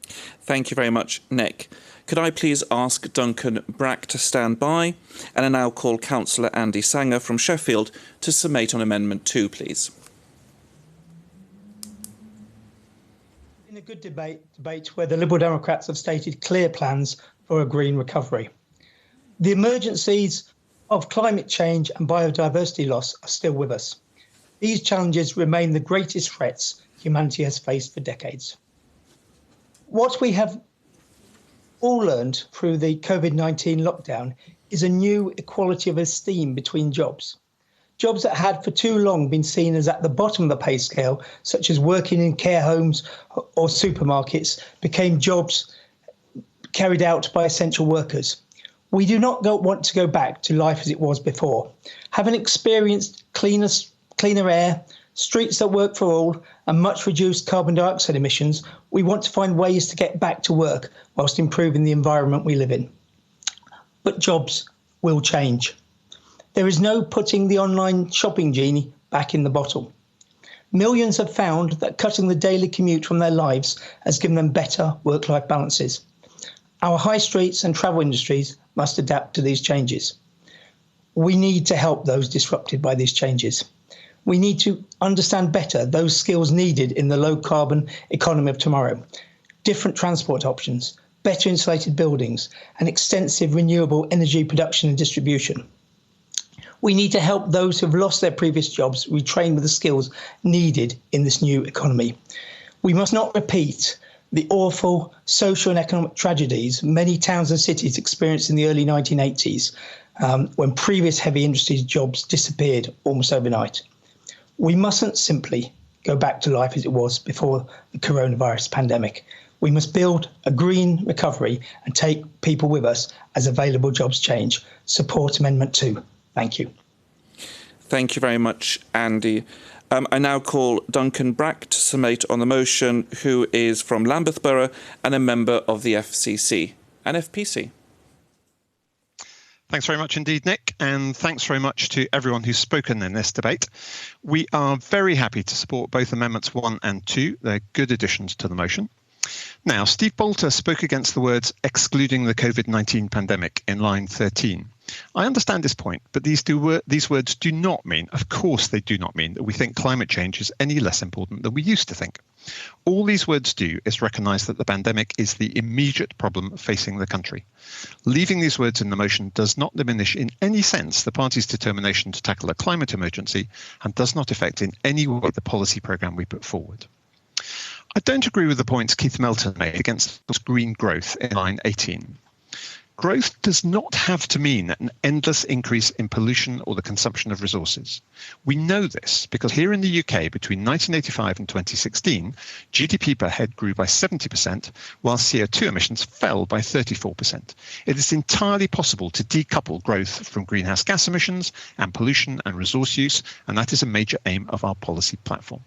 Thank you very much, Nick. Could I please ask Duncan Brack to stand by? And I now call Councillor Andy Sanger from Sheffield to summate on Amendment 2, please. A good debate where the Liberal Democrats have stated clear plans for a green recovery. The emergencies of climate change and biodiversity loss are still with us. These challenges remain the greatest threats humanity has faced for decades. What we have all learned through the COVID-19 lockdown is a new equality of esteem between jobs. Jobs that had for too long been seen as at the bottom of the pay scale, such as working in care homes or supermarkets, became jobs carried out by essential workers. We do not want to go back to life as it was before. Having experienced cleaner air, streets that work for all, and much reduced carbon dioxide emissions, we want to find ways to get back to work whilst improving the environment we live in. But jobs will change. There is no putting the online shopping genie back in the bottle. Millions have found that cutting the daily commute from their lives has given them better work-life balances. Our high streets and travel industries must adapt to these changes. We need to help those disrupted by these changes. We need to understand better those skills needed in the low-carbon economy of tomorrow. Different transport options, better insulated buildings, and extensive renewable energy production and distribution. We need to help those who have lost their previous jobs retrain with the skills needed in this new economy. We must not repeat the awful social and economic tragedies many towns and cities experienced in the early 1980s, when previous heavy industry jobs disappeared almost overnight. We mustn't simply go back to life as it was before the coronavirus pandemic. We must build a green recovery and take people with us as available jobs change. Support Amendment 2. Thank you. Thank you very much, Andy. I now call Duncan Brack to summate on the motion, who is from Lambeth Borough and a member of the FCC and FPC. Thanks very much indeed, Nick, and thanks very much to everyone who's spoken in this debate. We are very happy to support both Amendments 1 and 2. They're good additions to the motion. Now, Steve Bolter spoke against the words excluding the COVID-19 pandemic in line 13. I understand this point, but these words do not mean, of course they do not mean, that we think climate change is any less important than we used to think. All these words do is recognise that the pandemic is the immediate problem facing the country. Leaving these words in the motion does not diminish in any sense the party's determination to tackle a climate emergency and does not affect in any way the policy programme we put forward. I don't agree with the points Keith Melton made against green growth in line 18. Growth does not have to mean an endless increase in pollution or the consumption of resources. We know this because here in the UK between 1985 and 2016, GDP per head grew by 70%, while CO2 emissions fell by 34%. It is entirely possible to decouple growth from greenhouse gas emissions and pollution and resource use, and that is a major aim of our policy platform.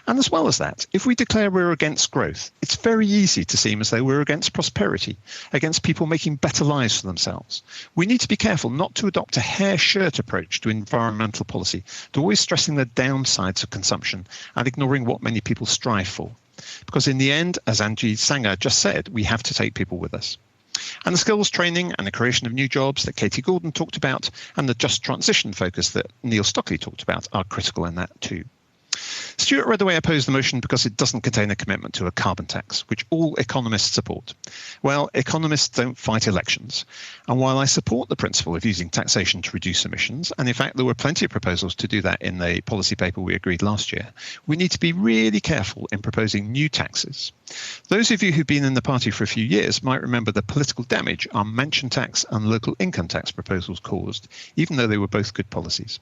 And as well as that, if we declare we're against growth, it's very easy to seem as though we're against prosperity, against people making better lives for themselves. We need to be careful not to adopt a hair-shirt approach to environmental policy, to always stressing the downsides of consumption and ignoring what many people strive for. Because in the end, as Angie Sanger just said, we have to take people with us. And the skills training and the creation of new jobs that Katie Gordon talked about and the just transition focus that Neil Stockley talked about are critical in that too. Stuart Redaway opposed the motion because it doesn't contain a commitment to a carbon tax, which all economists support. Well, economists don't fight elections. And while I support the principle of using taxation to reduce emissions, and in fact there were plenty of proposals to do that in the policy paper we agreed last year, we need to be really careful in proposing new taxes. Those of you who've been in the party for a few years might remember the political damage our mansion tax and local income tax proposals caused, even though they were both good policies.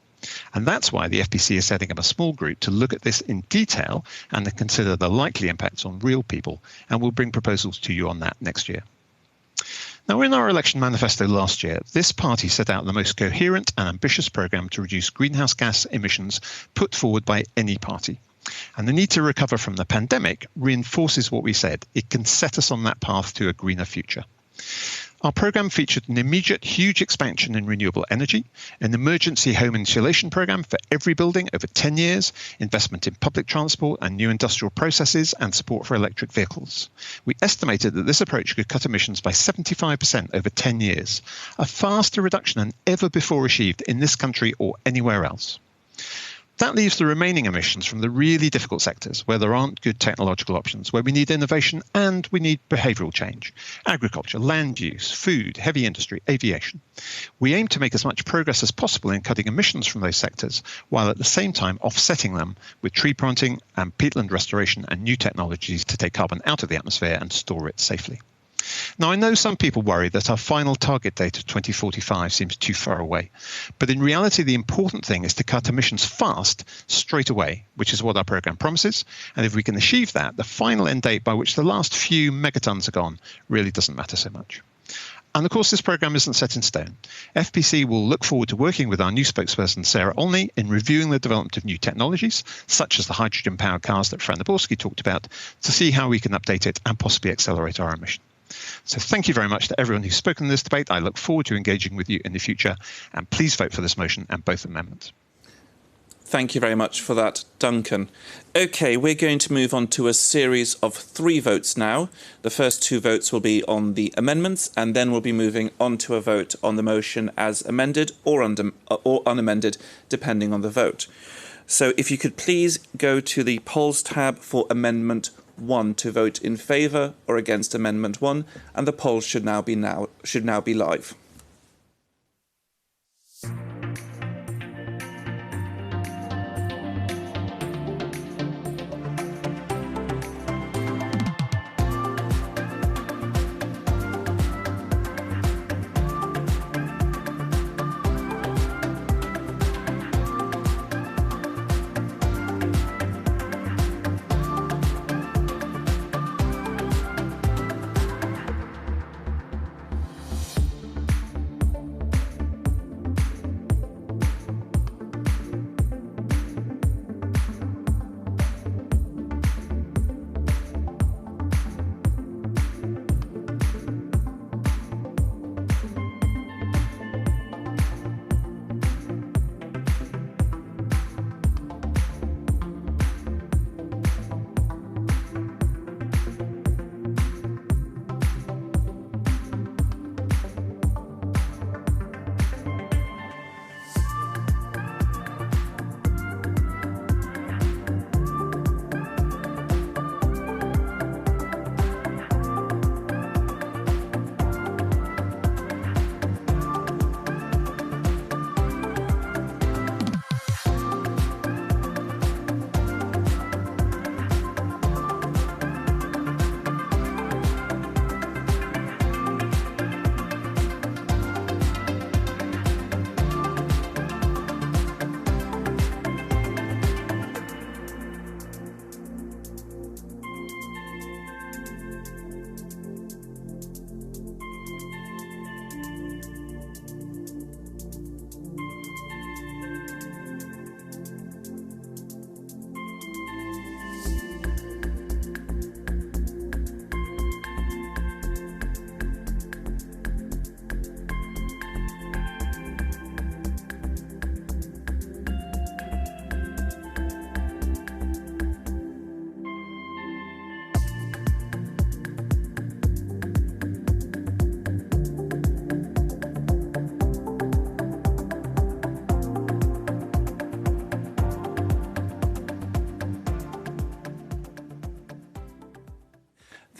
And that's why the FPC is setting up a small group to look at this in detail and to consider the likely impacts on real people, and we'll bring proposals to you on that next year. Now, in our election manifesto last year, this party set out the most coherent and ambitious programme to reduce greenhouse gas emissions put forward by any party. And the need to recover from the pandemic reinforces what we said. It can set us on that path to a greener future. Our programme featured an immediate huge expansion in renewable energy, an emergency home insulation programme for every building over 10 years, investment in public transport and new industrial processes, and support for electric vehicles. We estimated that this approach could cut emissions by 75% over 10 years, a faster reduction than ever before achieved in this country or anywhere else. That leaves the remaining emissions from the really difficult sectors where there aren't good technological options, where we need innovation and we need behavioural change. Agriculture, land use, food, heavy industry, aviation. We aim to make as much progress as possible in cutting emissions from those sectors, while at the same time offsetting them with tree planting and peatland restoration and new technologies to take carbon out of the atmosphere and store it safely. Now, I know some people worry that our final target date of 2045 seems too far away, but in reality, the important thing is to cut emissions fast, straight away, which is what our programme promises. And if we can achieve that, the final end date by which the last few megatons are gone really doesn't matter so much. And of course, this programme isn't set in stone. FPC will look forward to working with our new spokesperson, Sarah Olney, in reviewing the development of new technologies, such as the hydrogen-powered cars that Fran Naborski talked about, to see how we can update it and possibly accelerate our emission. So thank you very much to everyone who's spoken in this debate. I look forward to engaging with you in the future, and please vote for this motion and both amendments. Thank you very much for that, Duncan. OK, we're going to move on to a series of 3 votes now. The first 2 votes will be on the amendments, and then we'll be moving on to a vote on the motion as amended or unamended, depending on the vote. So if you could please go to the polls tab for Amendment 1 to vote in favour or against Amendment 1, and the polls should now be live.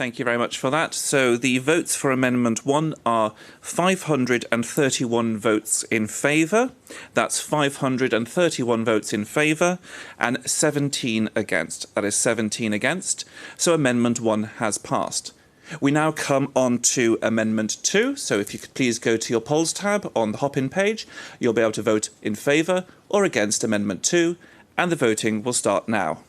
Thank you very much for that. So the votes for Amendment 1 are 531 votes in favour. That's 531 votes in favour and 17 against. That is 17 against. So Amendment 1 has passed. We now come on to Amendment 2. So if you could please go to your polls tab on the hop-in page, you'll be able to vote in favour or against Amendment 2, and the voting will start now.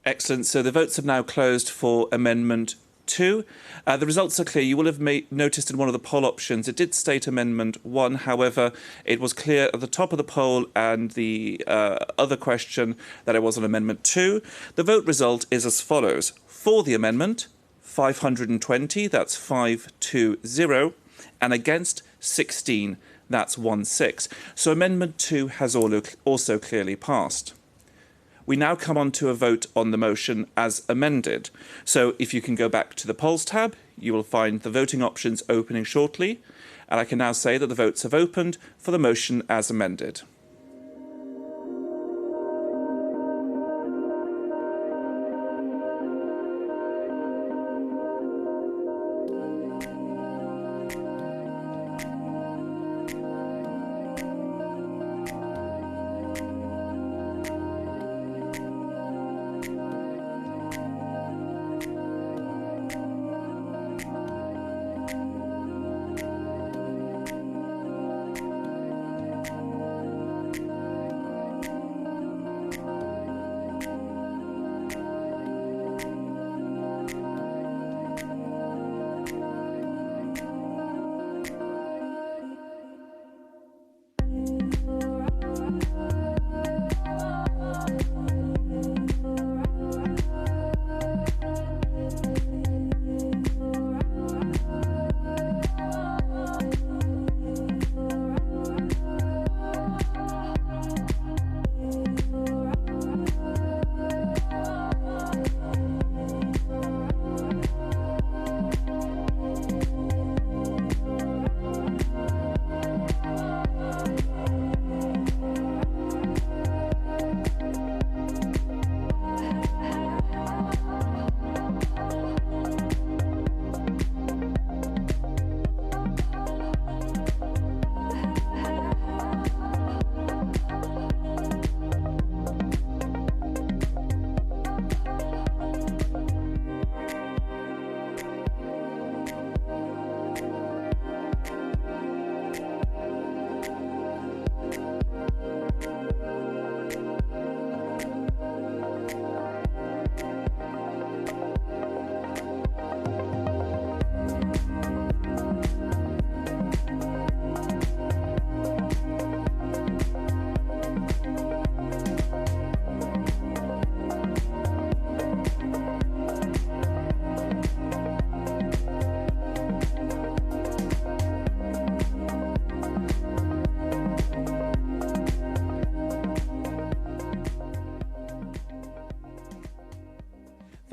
Excellent. So the votes have now closed for Amendment 2. The results are clear. You will have noticed in one of the poll options, it did state Amendment 1. However, it was clear at the top of the poll and the other question that it was on Amendment 2. The vote result is as follows. For the amendment, 520, that's 520, and against 16, that's 16. So Amendment 2 has also clearly passed. We now come on to a vote on the motion as amended. So if you can go back to the polls tab, you will find the voting options opening shortly. And I can now say that the votes have opened for the motion as amended.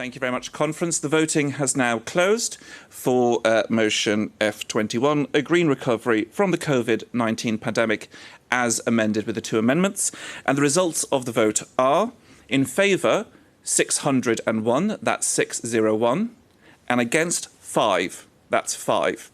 Thank you very much, Conference. The voting has now closed for motion F21, a green recovery from the COVID-19 pandemic as amended with the 2 amendments. And the results of the vote are in favour 601, that's 601, and against 5, that's 5.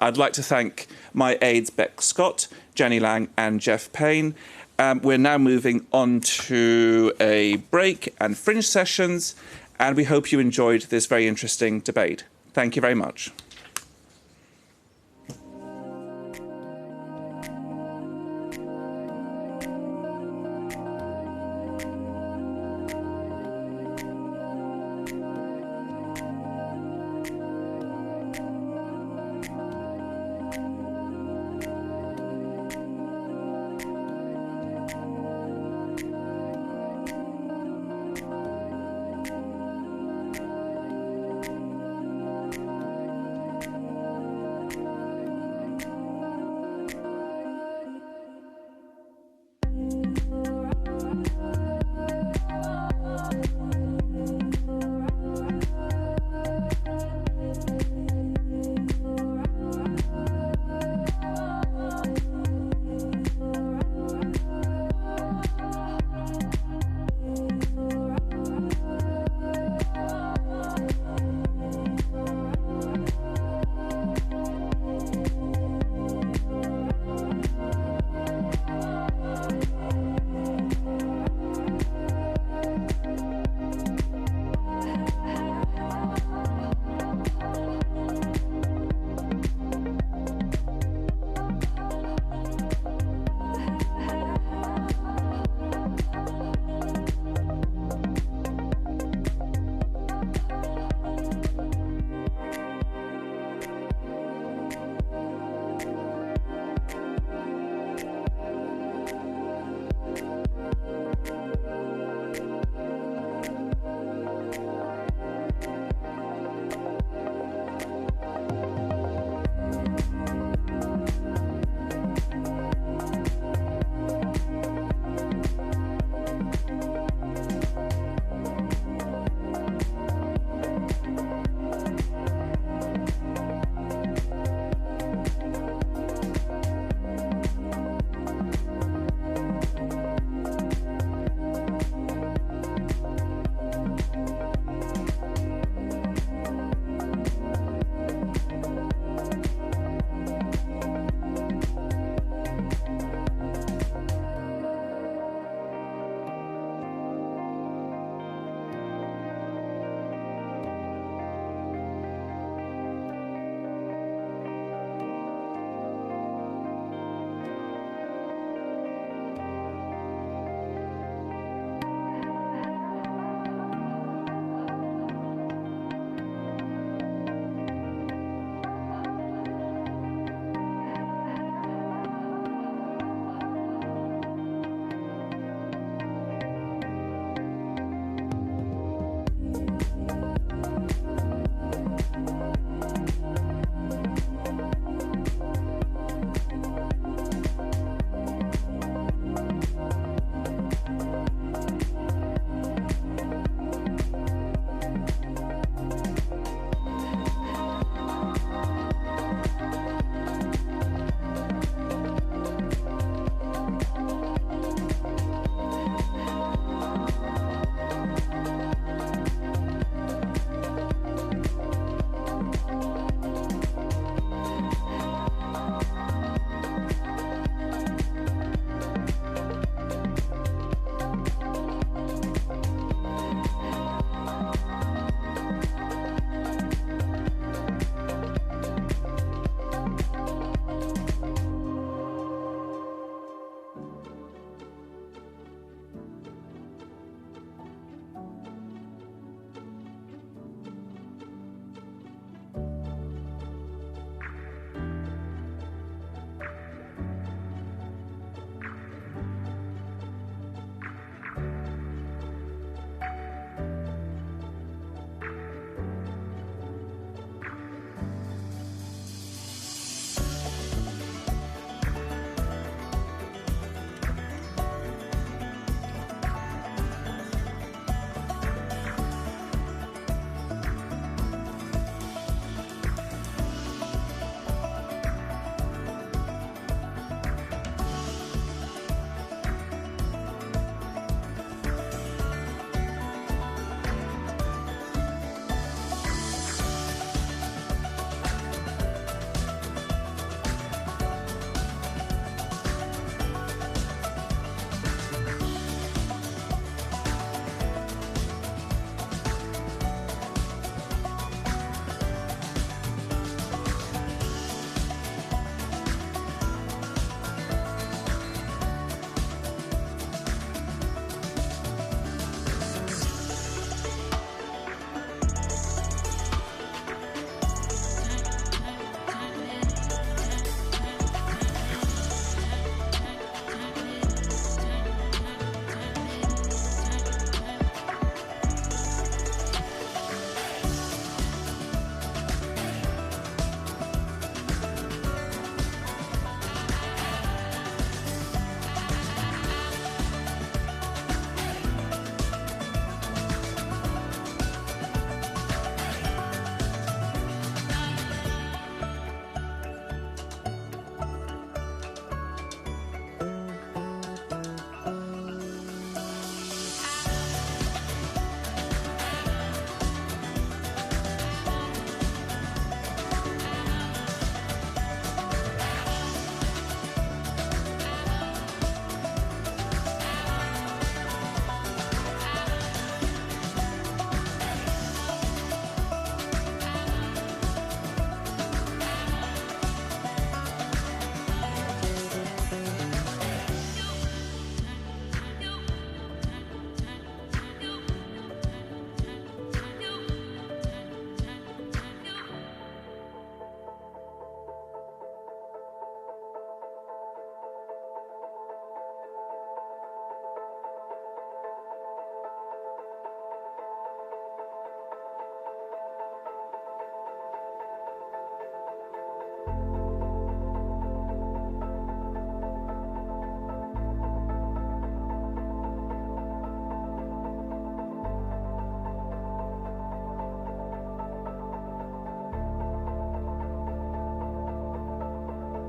I'd like to thank my aides Beck Scott, Jenny Lang and Jeff Payne. We're now moving on to a break and fringe sessions, and we hope you enjoyed this very interesting debate. Thank you very much.